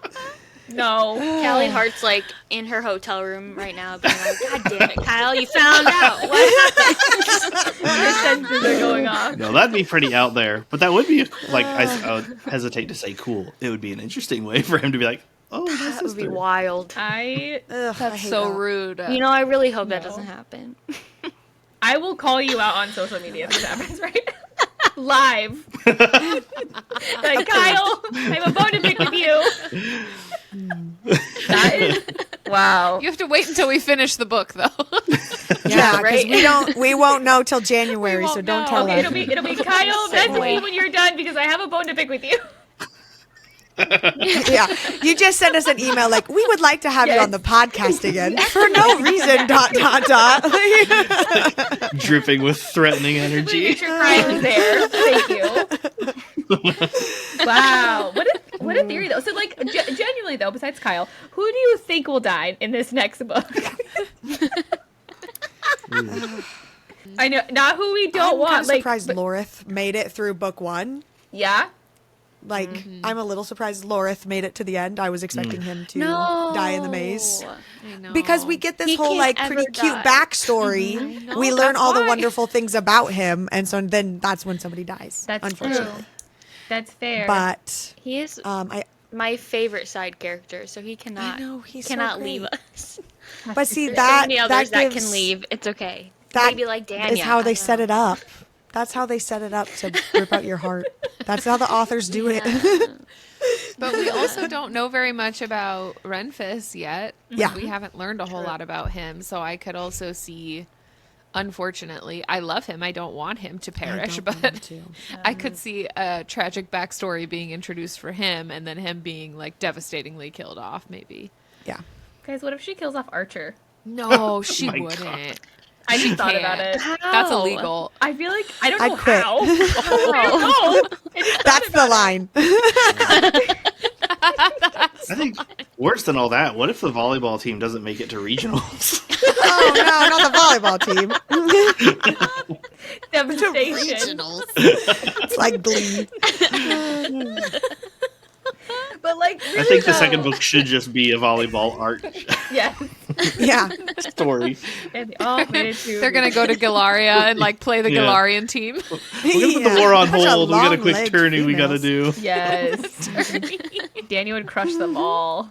Speaker 1: No.
Speaker 2: Callie Hart's like in her hotel room right now, being like, "God damn it, Kyle, you found out what happened."
Speaker 1: Your senses are going off.
Speaker 6: No, that'd be pretty out there. But that would be, like, I would hesitate to say cool. It would be an interesting way for him to be like, oh, my
Speaker 2: That would be
Speaker 6: sister.
Speaker 2: wild.
Speaker 5: Ugh, I
Speaker 3: That's
Speaker 5: hate
Speaker 3: so
Speaker 5: that.
Speaker 3: rude.
Speaker 2: You know, I really hope that doesn't happen.
Speaker 1: I will call you out on social media if this happens, right? Live. Like, Kyle, I have a bone to pick with you. That is wow.
Speaker 3: You have to wait until we finish the book, though.
Speaker 5: Yeah,
Speaker 1: right.
Speaker 5: because we don't know till January, so
Speaker 3: won't
Speaker 5: don't
Speaker 3: know.
Speaker 5: tell
Speaker 1: Okay,
Speaker 5: us.
Speaker 1: it'll be Kyle. Message me when you're done because I have a bone to pick with you.
Speaker 5: Yeah, you just send us an email like, we would like to have you
Speaker 1: Yes.
Speaker 5: on the podcast again for no reason. ...
Speaker 6: Dripping with threatening energy.
Speaker 1: Make sure Kyle is there. Thank you. Wow, what a theory though. So like, genuinely though, besides Kyle, who do you think will die in this next book? I know, not who we don't
Speaker 5: I'm
Speaker 1: want.
Speaker 5: kind of
Speaker 1: Like,
Speaker 5: surprised
Speaker 1: but-
Speaker 5: Lorith made it through book 1.
Speaker 1: yeah.
Speaker 5: Like, I'm a little surprised Lorith made it to the end. I was expecting him to die in the maze.
Speaker 3: I know.
Speaker 5: Because we get this
Speaker 2: He
Speaker 5: whole,
Speaker 2: can't
Speaker 5: like,
Speaker 2: ever
Speaker 5: pretty cute
Speaker 2: die.
Speaker 5: backstory.
Speaker 3: know,
Speaker 5: We learn
Speaker 3: that's
Speaker 5: all the
Speaker 3: why.
Speaker 5: wonderful things about him, and so then that's when somebody dies,
Speaker 1: That's
Speaker 5: unfortunately.
Speaker 1: true. That's fair.
Speaker 5: But,
Speaker 2: He is
Speaker 5: I
Speaker 2: my favorite side character, so he cannot
Speaker 5: know, he's so
Speaker 2: cannot
Speaker 5: great.
Speaker 2: leave us.
Speaker 5: but see,
Speaker 2: There's
Speaker 5: that,
Speaker 2: so many others that
Speaker 5: gives,
Speaker 2: can leave. It's okay.
Speaker 5: That
Speaker 2: Maybe like Danya.
Speaker 5: is how
Speaker 2: I
Speaker 5: they
Speaker 2: don't
Speaker 5: set
Speaker 2: know.
Speaker 5: it up. That's how they set it up to rip out your heart. That's how the authors do it.
Speaker 3: But we also don't know very much about Renfis yet.
Speaker 5: Yeah.
Speaker 3: We haven't learned a whole lot about him. So I could also see, unfortunately, I love him. I don't want him to perish,
Speaker 5: don't want
Speaker 3: but
Speaker 5: him to.
Speaker 3: I could see a tragic backstory being introduced for him and then him being like devastatingly killed off, maybe.
Speaker 5: Yeah.
Speaker 1: Guys, what if she kills off Archer?
Speaker 3: No, she
Speaker 6: my
Speaker 3: wouldn't.
Speaker 6: God.
Speaker 1: I just
Speaker 3: She
Speaker 1: thought
Speaker 3: can't.
Speaker 1: about it.
Speaker 3: That's
Speaker 2: How?
Speaker 3: illegal.
Speaker 1: I feel like I don't
Speaker 5: I'd
Speaker 1: know
Speaker 5: quit.
Speaker 1: how. I don't know. I just
Speaker 5: That's the line.
Speaker 6: I think worse than all that, what if the volleyball team doesn't make it to regionals?
Speaker 5: Oh, no, not the volleyball team.
Speaker 1: devastation.
Speaker 5: It's like Glee.
Speaker 1: But like, really
Speaker 6: I think the
Speaker 1: though-
Speaker 6: second book should just be a volleyball art
Speaker 1: Yeah.
Speaker 5: Yeah.
Speaker 6: story.
Speaker 1: And, oh, made it to
Speaker 3: They're gonna go to Galaria and like play the
Speaker 6: Yeah.
Speaker 3: Galarian team.
Speaker 6: We're gonna put the war on
Speaker 5: Bunch of
Speaker 6: hold. We got a quick
Speaker 5: long-legged
Speaker 6: turning we gotta
Speaker 5: females.
Speaker 6: do.
Speaker 1: Yes. Daniel would crush them all.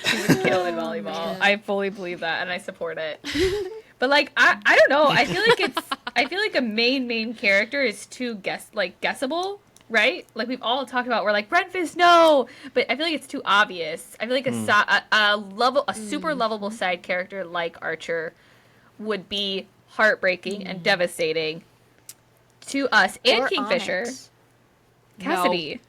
Speaker 1: She would kill in volleyball. I fully believe that, and I support it. But like, I don't know. I feel like a main character is too guessable, right? Like we've all talked about, we're like Renfis, no, but I feel like it's too obvious. I feel like a super lovable side character like Archer would be heartbreaking and devastating to us and
Speaker 2: Or
Speaker 1: Kingfisher.
Speaker 2: Onyx.
Speaker 1: Cassidy.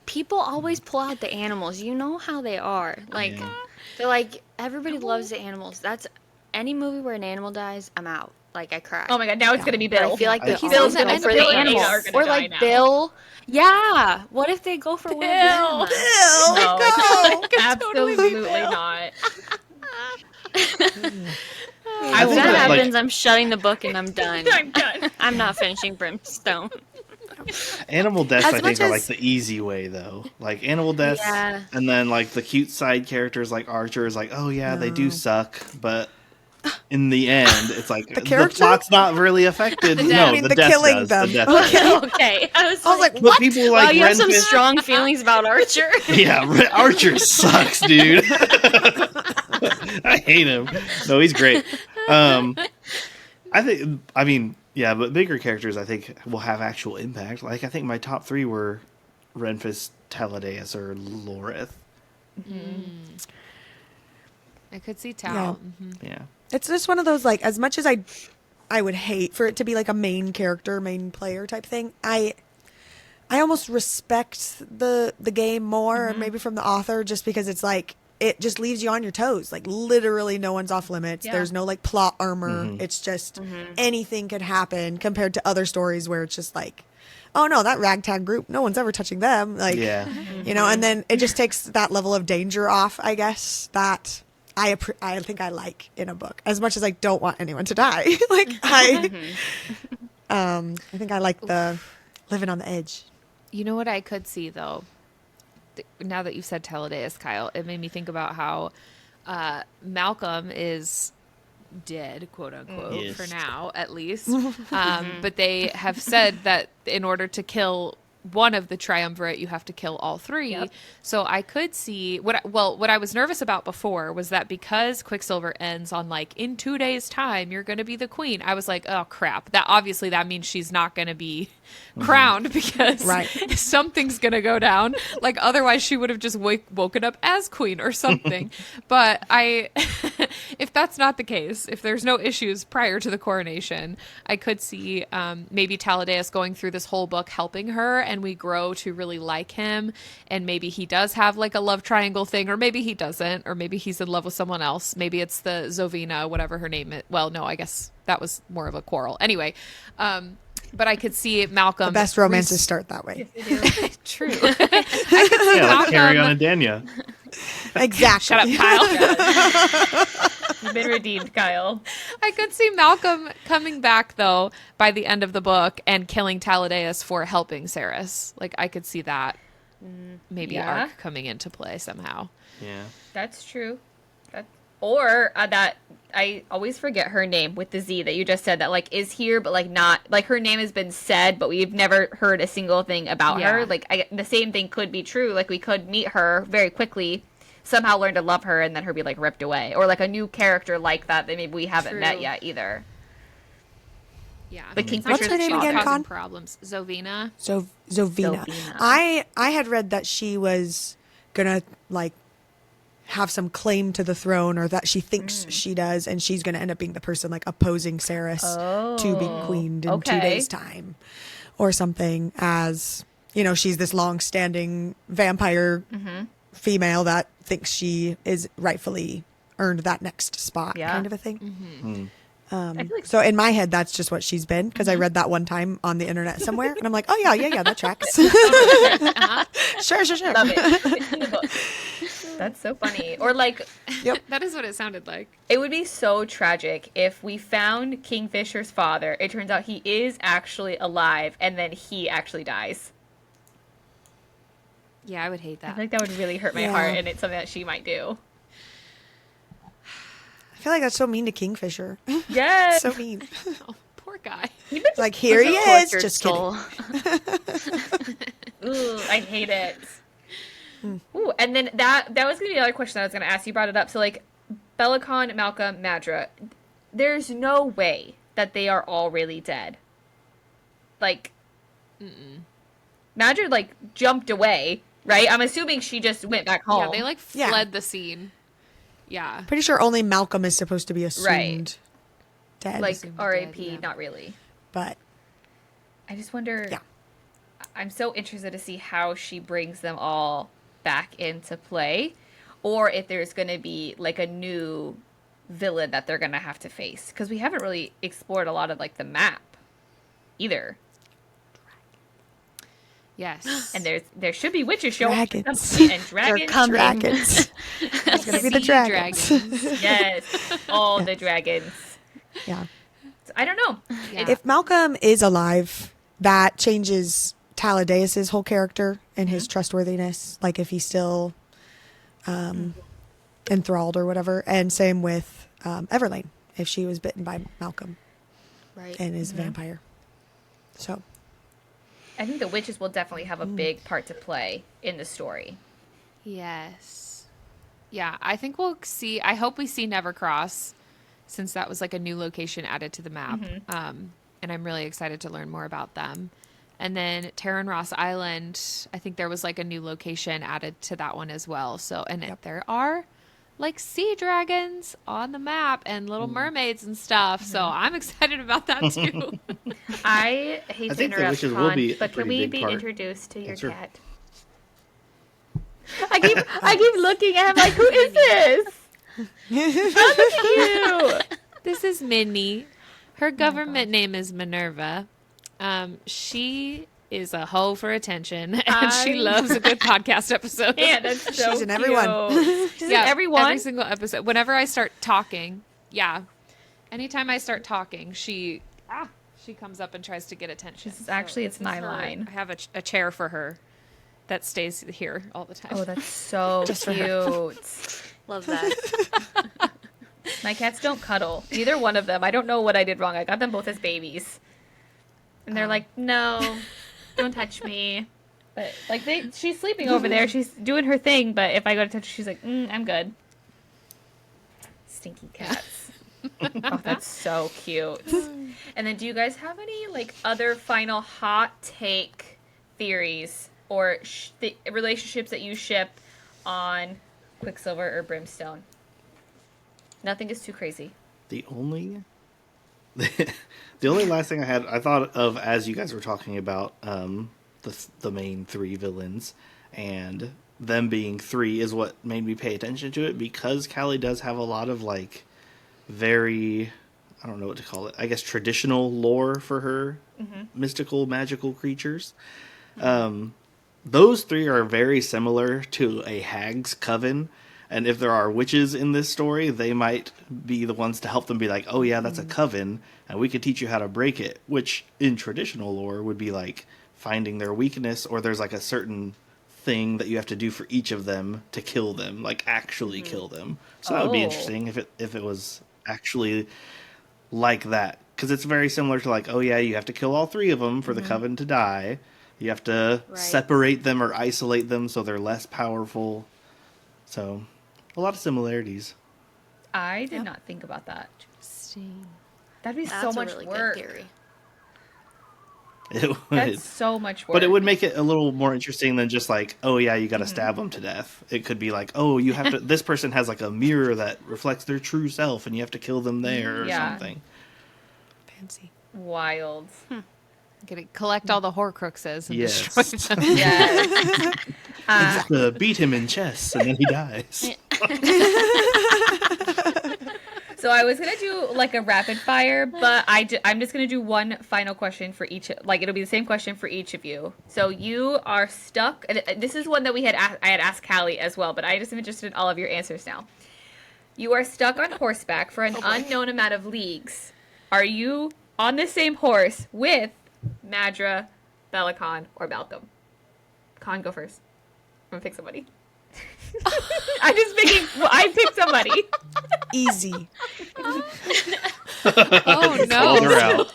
Speaker 2: People always pull out the animals. You know how they are. Like,
Speaker 6: Yeah.
Speaker 2: they're like, everybody loves the animals. That's any movie where an animal dies, I'm out. Like, I cry.
Speaker 1: Oh my god, now it's gonna be
Speaker 2: But
Speaker 1: Bill.
Speaker 2: I feel like they
Speaker 6: He's
Speaker 2: always
Speaker 3: in the
Speaker 2: go
Speaker 3: end,
Speaker 2: for
Speaker 3: Bill
Speaker 2: the
Speaker 3: and Ada
Speaker 2: animals.
Speaker 1: are gonna
Speaker 2: Or
Speaker 1: die
Speaker 2: like
Speaker 1: now.
Speaker 2: Bill. Yeah. What if they go for one of them?
Speaker 1: No,
Speaker 5: No.
Speaker 1: absolutely not.
Speaker 6: I
Speaker 2: If
Speaker 6: think
Speaker 2: that
Speaker 6: that, like,
Speaker 2: happens, I'm shutting the book and I'm done.
Speaker 1: I'm done.
Speaker 2: I'm not finishing Brimstone.
Speaker 6: Animal deaths,
Speaker 5: As
Speaker 6: I
Speaker 5: much
Speaker 6: think, are like
Speaker 5: as-
Speaker 6: the easy way though. Like animal deaths,
Speaker 2: Yeah.
Speaker 6: and then like the cute side characters like Archer is like, oh yeah, they do suck, but in the end, it's like the
Speaker 5: character?
Speaker 6: plot's not really affected. No,
Speaker 5: I mean,
Speaker 6: the
Speaker 5: the
Speaker 6: death
Speaker 5: killing
Speaker 6: does.
Speaker 5: them.
Speaker 6: The death
Speaker 5: Okay.
Speaker 6: does.
Speaker 2: Okay. I was
Speaker 5: I was like,
Speaker 6: But
Speaker 5: what?
Speaker 6: people
Speaker 2: wow,
Speaker 6: like
Speaker 2: you have some
Speaker 6: Renfield-
Speaker 2: strong feelings about Archer.
Speaker 6: Yeah, Archer sucks, dude. I hate him. No, he's great. I mean, yeah, but bigger characters, I think, will have actual impact. Like, I think my top 3 were Renfis, Teledeus, or Lorith.
Speaker 3: I could see Tal.
Speaker 6: Yeah.
Speaker 5: It's just one of those, like, as much as I would hate for it to be like a main character, main player type thing, I almost respect the game more, maybe from the author, just because it's like, it just leaves you on your toes. Like, literally no one's off limits.
Speaker 1: Yeah.
Speaker 5: There's no, like, plot armor. It's just anything could happen compared to other stories where it's just like, oh no, that ragtag group, no one's ever touching them. Like,
Speaker 6: Yeah.
Speaker 5: you know, and then it just takes that level of danger off, I guess, that I think I like in a book, as much as I don't want anyone to die. Like, I think I like the living on the edge.
Speaker 3: You know what I could see though? Now that you've said Teledeus, Kyle, it made me think about how Malcolm is dead, quote unquote,
Speaker 6: Yes.
Speaker 3: for now at least. But they have said that in order to kill one of the triumvirate, you have to kill all 3.
Speaker 1: Yep.
Speaker 3: So I could see what I was nervous about before was that because Quicksilver ends on like in 2 days time, you're going to be the queen. I was like, oh crap. That means she's not going to be crowned because
Speaker 5: Right.
Speaker 3: something's going to go down. Like otherwise she would have just woken up as queen or something. But if that's not the case, if there's no issues prior to the coronation, I could see maybe Teledeus going through this whole book helping her, and we grow to really like him, and maybe he does have like a love triangle thing, or maybe he doesn't, or maybe he's in love with someone else. Maybe it's the Zovina, whatever her name is. Well, no, I guess that was more of a quarrel. Anyway, but I could see Malcolm.
Speaker 5: The best romances start that way.
Speaker 3: True. I could see
Speaker 6: Yeah, like Carrie
Speaker 3: Malcolm.
Speaker 6: and Dania.
Speaker 5: Exactly.
Speaker 3: Shut up, Kyle.
Speaker 1: You've been redeemed, Kyle.
Speaker 3: I could see Malcolm coming back though by the end of the book and killing Teledeus for helping Ceres. Like I could see that maybe
Speaker 1: Yeah.
Speaker 3: arc coming into play somehow.
Speaker 6: Yeah.
Speaker 1: That's true. Or that I always forget her name with the Z that you just said that like is here but like not like her name has been said but we've never heard a single thing about
Speaker 3: Yeah.
Speaker 1: her. Like the same thing could be true. Like we could meet her very quickly, somehow learn to love her, and then her be like ripped away, or like a new character like that maybe we haven't
Speaker 3: True.
Speaker 1: met yet either.
Speaker 3: Yeah.
Speaker 1: But Kingfisher's
Speaker 5: What's her name
Speaker 1: father.
Speaker 5: again,
Speaker 3: causing
Speaker 5: Con?
Speaker 3: problems. Zovina.
Speaker 5: Zovina.
Speaker 1: Zovina.
Speaker 5: I had read that she was gonna like have some claim to the throne, or that she thinks she does, and she's gonna end up being the person like opposing Ceres to be queened in 2
Speaker 1: okay.
Speaker 5: days' time, or something. As you know, she's this long-standing vampire female that thinks she is rightfully earned that next spot,
Speaker 1: Yeah.
Speaker 5: kind of a thing.
Speaker 1: I feel like
Speaker 5: So in my head, that's just what she's been, because I read that one time on the internet somewhere, and I'm like, oh yeah, that tracks. Sure.
Speaker 1: love it. It's in the book. That's so funny. Or like
Speaker 3: That is what it sounded like.
Speaker 1: it would be so tragic if we found Kingfisher's father. It turns out he is actually alive, and then he actually dies.
Speaker 3: Yeah, I would hate
Speaker 1: I
Speaker 3: that.
Speaker 1: feel like that would really hurt my
Speaker 5: Yeah.
Speaker 1: heart, and it's something that she might do.
Speaker 5: I feel like that's so mean to Kingfisher.
Speaker 1: Yes.
Speaker 5: So mean.
Speaker 3: Oh, poor guy.
Speaker 5: Like, here he is.
Speaker 2: Tortured
Speaker 5: Just
Speaker 2: soul.
Speaker 5: kidding.
Speaker 1: Ooh, I hate it. Ooh, and then that was gonna be another question I was gonna ask. You brought it up. So like, Bellicon, Malcolm, Madra, there's no way that they are all really dead. Like, Madra like jumped away, right? I'm assuming she just went back home.
Speaker 3: Yeah, they like
Speaker 5: Yeah.
Speaker 3: fled the scene. Yeah.
Speaker 5: Pretty sure only Malcolm is supposed to be assumed dead.
Speaker 1: like
Speaker 3: assumed
Speaker 1: R.I.P.
Speaker 3: dead, yeah.
Speaker 1: Not really.
Speaker 5: But
Speaker 1: I just wonder.
Speaker 5: Yeah.
Speaker 1: I'm so interested to see how she brings them all back into play, or if there's going to be like a new villain that they're going to have to face, because we haven't really explored a lot of like the map either.
Speaker 3: Yes.
Speaker 1: And there should be witches showing up at
Speaker 5: Dragons.
Speaker 1: some point, and dragons.
Speaker 2: They're coming.
Speaker 5: dragons. It's going to be the
Speaker 3: Sea
Speaker 5: dragons.
Speaker 1: Yes, all the dragons.
Speaker 5: Yeah.
Speaker 1: I don't know.
Speaker 3: Yeah.
Speaker 5: If Malcolm is alive, that changes Taladeus's whole character and his trustworthiness, like if he's still enthralled or whatever. And same with Everlane, if she was bitten by Malcolm
Speaker 2: Right.
Speaker 5: and is a vampire. So
Speaker 1: I think the witches will definitely have a big part to play in the story.
Speaker 3: Yes. Yeah, I think we'll see. I hope we see Nevercross, since that was like a new location added to the map. And I'm really excited to learn more about them. And then Terran Ross Island, I think there was like a new location added to that one as well. So, and there are like sea dragons on the map and little mermaids and stuff. So I'm excited about that too.
Speaker 1: I hate to
Speaker 6: think the
Speaker 1: interrupt,
Speaker 6: witches will
Speaker 1: Con,
Speaker 6: be a
Speaker 1: but can
Speaker 6: pretty
Speaker 1: we
Speaker 6: big
Speaker 1: be
Speaker 6: part.
Speaker 1: introduced to your
Speaker 6: Yes, sir.
Speaker 1: cat? I keep looking at him like, who is this? Oh, look at you.
Speaker 3: This is Minnie. Her government name is Minerva. She is a hoe for attention, and she loves a good podcast episode.
Speaker 1: Yeah, that's so
Speaker 5: She's in every one.
Speaker 1: cute. She's in every one?
Speaker 3: Every single episode. Whenever I start talking, anytime I start talking, she comes up and tries to get attention.
Speaker 1: Actually,
Speaker 3: this
Speaker 1: it's
Speaker 3: is her.
Speaker 1: Nyline.
Speaker 3: I have a chair for her that stays here all the time.
Speaker 1: Oh, that's so cute.
Speaker 2: Love that.
Speaker 1: My cats don't cuddle. Neither one of them. I don't know what I did wrong. I got them both as babies. And they're like, no, don't touch me. But like she's sleeping over there. She's doing her thing. But if I go to touch her, she's like, I'm good. Stinky cats. Oh, that's so cute. And then do you guys have any like other final hot take theories or the relationships that you ship on Quicksilver or Brimstone? Nothing is too crazy.
Speaker 6: The only last thing I thought of as you guys were talking about the main three villains and them being three is what made me pay attention to it, because Callie does have a lot of like very, I don't know what to call it, I guess traditional lore for her mystical magical creatures. Those three are very similar to a hag's coven. And if there are witches in this story, they might be the ones to help them be like, oh yeah, that's a coven, and we could teach you how to break it, which in traditional lore would be like finding their weakness, or there's like a certain thing that you have to do for each of them to kill them, like actually kill them. So that would be interesting if it was actually like that. Because it's very similar to like, oh yeah, you have to kill all three of them for the coven to die. You have to separate them or isolate them so they're less powerful. So, a lot of similarities.
Speaker 1: I did not think about that.
Speaker 3: Interesting.
Speaker 1: That'd be
Speaker 2: That's
Speaker 1: so
Speaker 2: a
Speaker 1: much
Speaker 2: really
Speaker 1: work.
Speaker 2: good theory.
Speaker 6: It would.
Speaker 1: That's so much work.
Speaker 6: But it would make it a little more interesting than just like, oh yeah, you got to stab them to death. It could be like, oh, you have to. This person has like a mirror that reflects their true self, and you have to kill them there or something.
Speaker 5: Fancy.
Speaker 1: Wild.
Speaker 3: Gonna collect all the Horcruxes and
Speaker 6: Yes.
Speaker 3: destroy them.
Speaker 1: Yes.
Speaker 6: Beat him in chess, and then he dies.
Speaker 1: So I was gonna do like a rapid fire, but I'm just gonna do one final question for each. Like it'll be the same question for each of you. So you are stuck. And this is one that I had asked Callie as well, but I just am interested in all of your answers now. You are stuck on horseback for an unknown amount of leagues. Are you on the same horse with Madra, Bellicon, or Malcolm? Con, go first. I'm gonna pick somebody. I'm just picking. Well, I picked somebody.
Speaker 5: Easy.
Speaker 3: Oh no!
Speaker 6: Hold her out.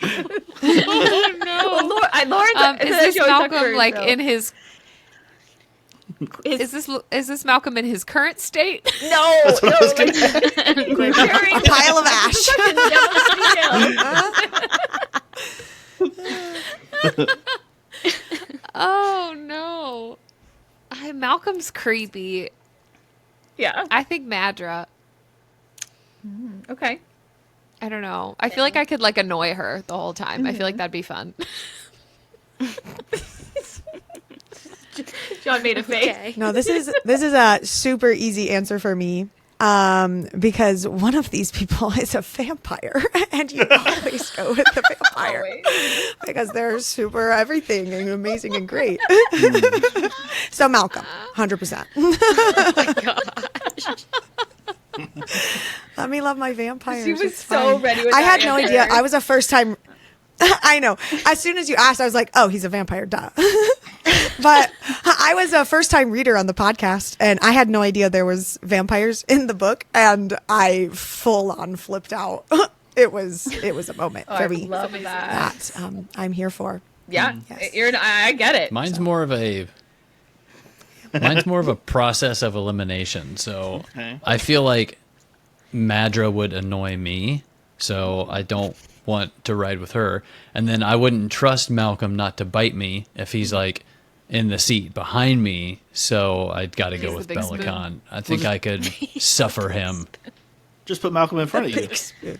Speaker 3: Oh no!
Speaker 1: Lauren's
Speaker 3: Is this Malcolm
Speaker 1: first,
Speaker 3: like
Speaker 1: so.
Speaker 3: in his? Is this Malcolm in his current state?
Speaker 1: No,
Speaker 6: That's what I was gonna
Speaker 1: like,
Speaker 5: A pile of ash.
Speaker 3: Oh no! Malcolm's creepy.
Speaker 1: Yeah.
Speaker 3: I think Madra.
Speaker 1: Okay.
Speaker 3: I don't know. I feel like I could like annoy her the whole time. I feel like that'd be fun.
Speaker 1: John made a face.
Speaker 2: Okay.
Speaker 5: No, this is a super easy answer for me. Because one of these people is a vampire, and you always go with the vampire because they're super everything and amazing and great. So Malcolm, 100%.
Speaker 2: Oh my gosh.
Speaker 5: Let me love my vampires.
Speaker 1: She was
Speaker 5: it's
Speaker 1: so
Speaker 5: fine.
Speaker 1: ready with
Speaker 5: I
Speaker 1: that
Speaker 5: had no
Speaker 1: answer.
Speaker 5: idea. I was a first time I know. As soon as you asked, I was like, oh, he's a vampire, duh. But I was a first-time reader on the podcast, and I had no idea there was vampires in the book, and I full-on flipped out. It was a moment for me.
Speaker 1: I love that.
Speaker 5: I'm here for.
Speaker 1: Yeah,
Speaker 5: Yes.
Speaker 1: I get it.
Speaker 4: Mine's more of a process of elimination. So
Speaker 6: Okay.
Speaker 4: I feel like Madra would annoy me, so I don't want to ride with her. And then I wouldn't trust Malcolm not to bite me if he's like in the seat behind me. So I'd got to go
Speaker 3: He's
Speaker 4: with
Speaker 3: the big spoon.
Speaker 4: Belicon. I think I could suffer him.
Speaker 6: Just put Malcolm in front of you.
Speaker 5: Big spoon.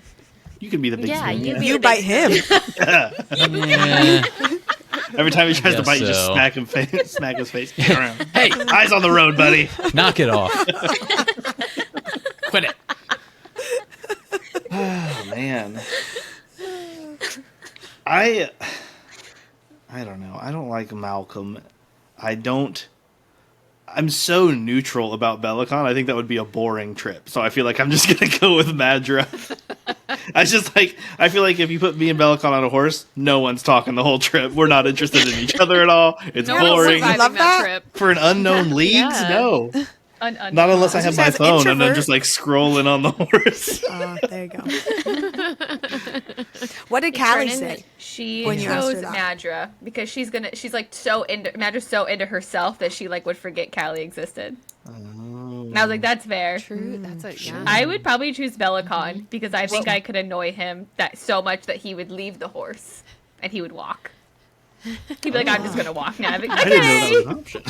Speaker 6: You can be the big
Speaker 2: Yeah,
Speaker 6: spoon.
Speaker 2: you be
Speaker 5: You
Speaker 2: the
Speaker 5: bite him.
Speaker 4: Yeah.
Speaker 6: Every time he tries to
Speaker 4: Guess
Speaker 6: bite, you just
Speaker 4: so.
Speaker 6: smack his face. Get around. Hey, eyes on the road, buddy.
Speaker 4: Knock it off. Quit it.
Speaker 6: Oh man. I don't know. I don't like Malcolm. I'm so neutral about Belicon. I think that would be a boring trip. So I feel like I'm just gonna go with Madra. I feel like if you put me and Belicon on a horse, no one's talking the whole trip. We're not interested in each other at all. It's
Speaker 3: No one's
Speaker 6: boring.
Speaker 3: surviving
Speaker 5: Love that.
Speaker 3: trip.
Speaker 6: For an unknown leagues,
Speaker 2: Yeah.
Speaker 6: no.
Speaker 1: Not
Speaker 6: Not unless I have my
Speaker 5: As
Speaker 6: phone and I'm
Speaker 5: introvert.
Speaker 6: just like scrolling on the horse.
Speaker 5: There you go. What did Callie say?
Speaker 1: She
Speaker 5: When you asked her
Speaker 1: chose
Speaker 5: that.
Speaker 1: Madra because she's like Madra's so into herself that she like would forget Callie existed. And I was like, that's fair.
Speaker 3: True. That's a yeah.
Speaker 1: I would probably choose Belicon because I think I could annoy him that so much that he would leave the horse and he would walk. He'd be like, I'm just gonna walk now. I'd be like,
Speaker 6: I didn't know
Speaker 1: "Okay."
Speaker 6: that was an option.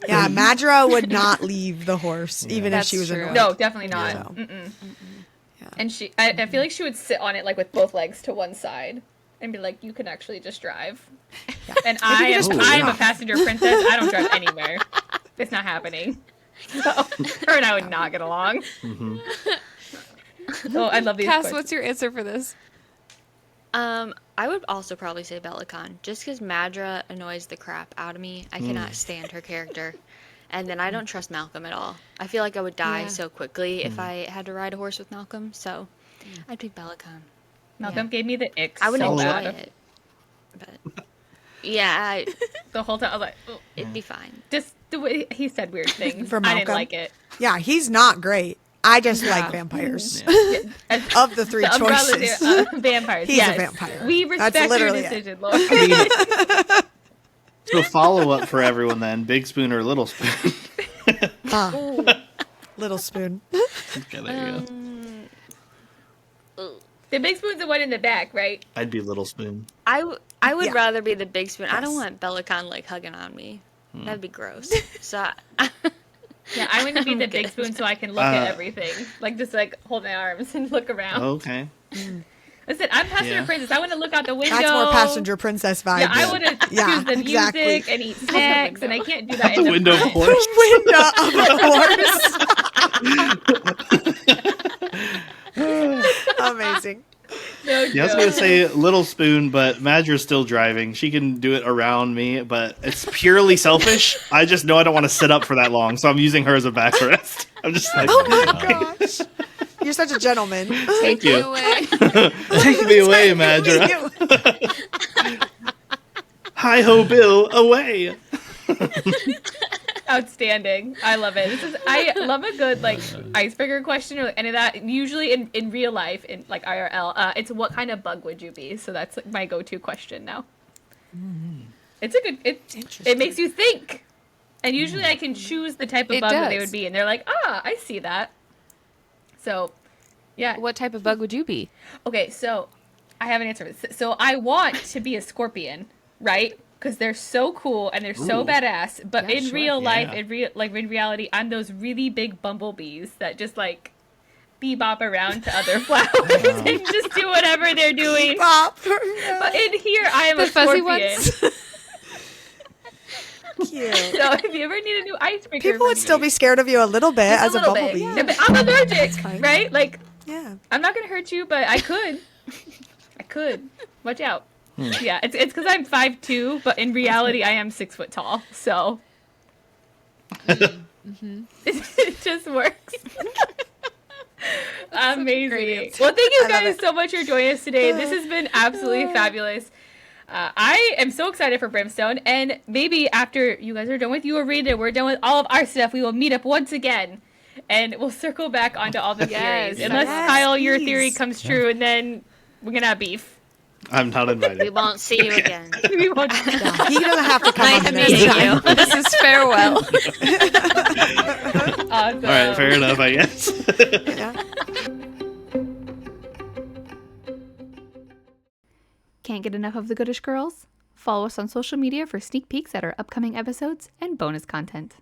Speaker 5: Yeah, Madra would not leave the horse, even if
Speaker 3: That's
Speaker 5: she was
Speaker 3: true.
Speaker 5: annoyed.
Speaker 1: No, definitely not.
Speaker 5: So.
Speaker 1: Mm-mm. And I feel like she would sit on it like with both legs to one side and be like, you can actually just drive. And I
Speaker 5: just
Speaker 1: am
Speaker 5: pull it
Speaker 1: a
Speaker 5: off.
Speaker 1: passenger princess. I don't drive anywhere. It's not happening. So her and I would not get along. Oh, I love these
Speaker 3: Cass,
Speaker 1: questions.
Speaker 3: what's your answer for this?
Speaker 2: I would also probably say Belicon, just because Madra annoys the crap out of me. I cannot stand her character. And then I don't trust Malcolm at all. I feel like I would die
Speaker 3: Yeah.
Speaker 2: so quickly if I had to ride a horse with Malcolm, so I'd pick Belicon.
Speaker 1: Malcolm gave me the ick
Speaker 2: I would
Speaker 1: so
Speaker 2: enjoy
Speaker 1: bad.
Speaker 2: it. But yeah,
Speaker 1: The whole time I was like, oh.
Speaker 2: it'd be fine.
Speaker 1: Just the way he said weird things.
Speaker 5: For
Speaker 1: I didn't
Speaker 5: Malcolm?
Speaker 1: like it.
Speaker 5: Yeah, he's not great. I just
Speaker 3: Yeah.
Speaker 5: like vampires.
Speaker 1: And
Speaker 5: Of the three
Speaker 1: the umbrella
Speaker 5: choices.
Speaker 1: vampires.
Speaker 5: He's a
Speaker 1: yes.
Speaker 5: vampire.
Speaker 1: We
Speaker 5: That's
Speaker 1: respect your
Speaker 5: literally it.
Speaker 1: decision, Lord.
Speaker 6: I mean, so follow up for everyone then: Big Spoon or Little Spoon?
Speaker 5: Little spoon.
Speaker 6: Okay, there you go.
Speaker 1: The big spoon's the one in the back, right?
Speaker 6: I'd be Little Spoon.
Speaker 2: I would
Speaker 5: Yeah.
Speaker 2: rather be the big spoon. I don't
Speaker 5: Yes.
Speaker 2: want Belicon like hugging on me. That'd be gross. So
Speaker 1: Yeah, I want to be the big
Speaker 2: good.
Speaker 1: spoon so I can look at everything. Like, just like hold my arms and look around.
Speaker 6: Okay.
Speaker 1: Listen, I'm passenger
Speaker 6: Yeah.
Speaker 1: princess. I want to look out the window.
Speaker 5: That's more passenger princess vibes.
Speaker 1: Yeah, I want to
Speaker 5: Yeah,
Speaker 1: choose the music
Speaker 5: exactly.
Speaker 1: and eat snacks, and I can't do that
Speaker 6: The
Speaker 1: in the
Speaker 6: window of a
Speaker 1: front.
Speaker 6: horse.
Speaker 5: Window of a horse. Amazing.
Speaker 1: No
Speaker 6: Yeah, I was
Speaker 1: joke.
Speaker 6: gonna say Little Spoon, but Madra's still driving. She can do it around me, but it's purely selfish. I just know I don't want to sit up for that long, so I'm using her as a backrest. I'm just like,
Speaker 5: Oh my gosh. You're such a gentleman.
Speaker 6: thank you.
Speaker 3: Away.
Speaker 6: Take me away, Madra. Hi ho, Bill, away.
Speaker 1: Outstanding. I love it. I love a good like icebreaker question or any of that. Usually in real life, in like IRL, it's what kind of bug would you be? So that's like my go-to question now. It's a good. It makes you think, and usually I can choose the type of
Speaker 3: It
Speaker 1: bug that they
Speaker 3: does.
Speaker 1: would be, and they're like, I see that. So, yeah.
Speaker 3: What type of bug would you be?
Speaker 1: Okay, so I have an answer. So I want to be a scorpion, right? Because they're so cool and they're so
Speaker 6: Ooh.
Speaker 1: badass. But
Speaker 3: Yeah,
Speaker 1: in
Speaker 3: sure.
Speaker 1: real life,
Speaker 6: Yeah.
Speaker 1: in reality, I'm those really big bumblebees that just like bebop around to other flowers and just do whatever they're doing.
Speaker 5: Bop.
Speaker 1: But in here, I am
Speaker 3: The
Speaker 1: a
Speaker 3: fuzzy
Speaker 1: scorpion.
Speaker 3: ones?
Speaker 5: Cute.
Speaker 1: So if you ever need a new icebreaker,
Speaker 5: People
Speaker 1: for
Speaker 5: would still
Speaker 1: me,
Speaker 5: be scared of you a little bit
Speaker 1: just
Speaker 5: as a
Speaker 1: little bit.
Speaker 5: bumblebee.
Speaker 1: Yeah, but I'm allergic,
Speaker 5: fine.
Speaker 1: right? Like
Speaker 5: Yeah.
Speaker 1: I'm not gonna hurt you, but I could. I could. Watch out. Yeah, it's because I'm 5'2", but in reality I am 6 foot tall. So it just works. Amazing. Well, thank you
Speaker 5: I love
Speaker 1: guys
Speaker 5: it.
Speaker 1: so much for joining us today. This has been absolutely fabulous. I am so excited for Brimstone, and maybe after you guys are done with You Will Read It, we're done with all of our stuff, we will meet up once again, and we'll circle back onto all the theories. Unless,
Speaker 5: Yes,
Speaker 1: Kyle, your
Speaker 5: please.
Speaker 1: theory comes true, and then we're going to have beef.
Speaker 6: I'm not
Speaker 2: We
Speaker 6: invited.
Speaker 2: won't see you again.
Speaker 1: We won't.
Speaker 5: Yeah, he doesn't have to come on
Speaker 2: Nice
Speaker 5: the next
Speaker 2: meeting
Speaker 5: time.
Speaker 2: you.
Speaker 3: This is farewell.
Speaker 1: Awesome.
Speaker 6: All right, fair enough, I guess.
Speaker 5: Yeah.
Speaker 1: Can't get enough of the Goodish Girls? Follow us on social media for sneak peeks at our upcoming episodes and bonus content.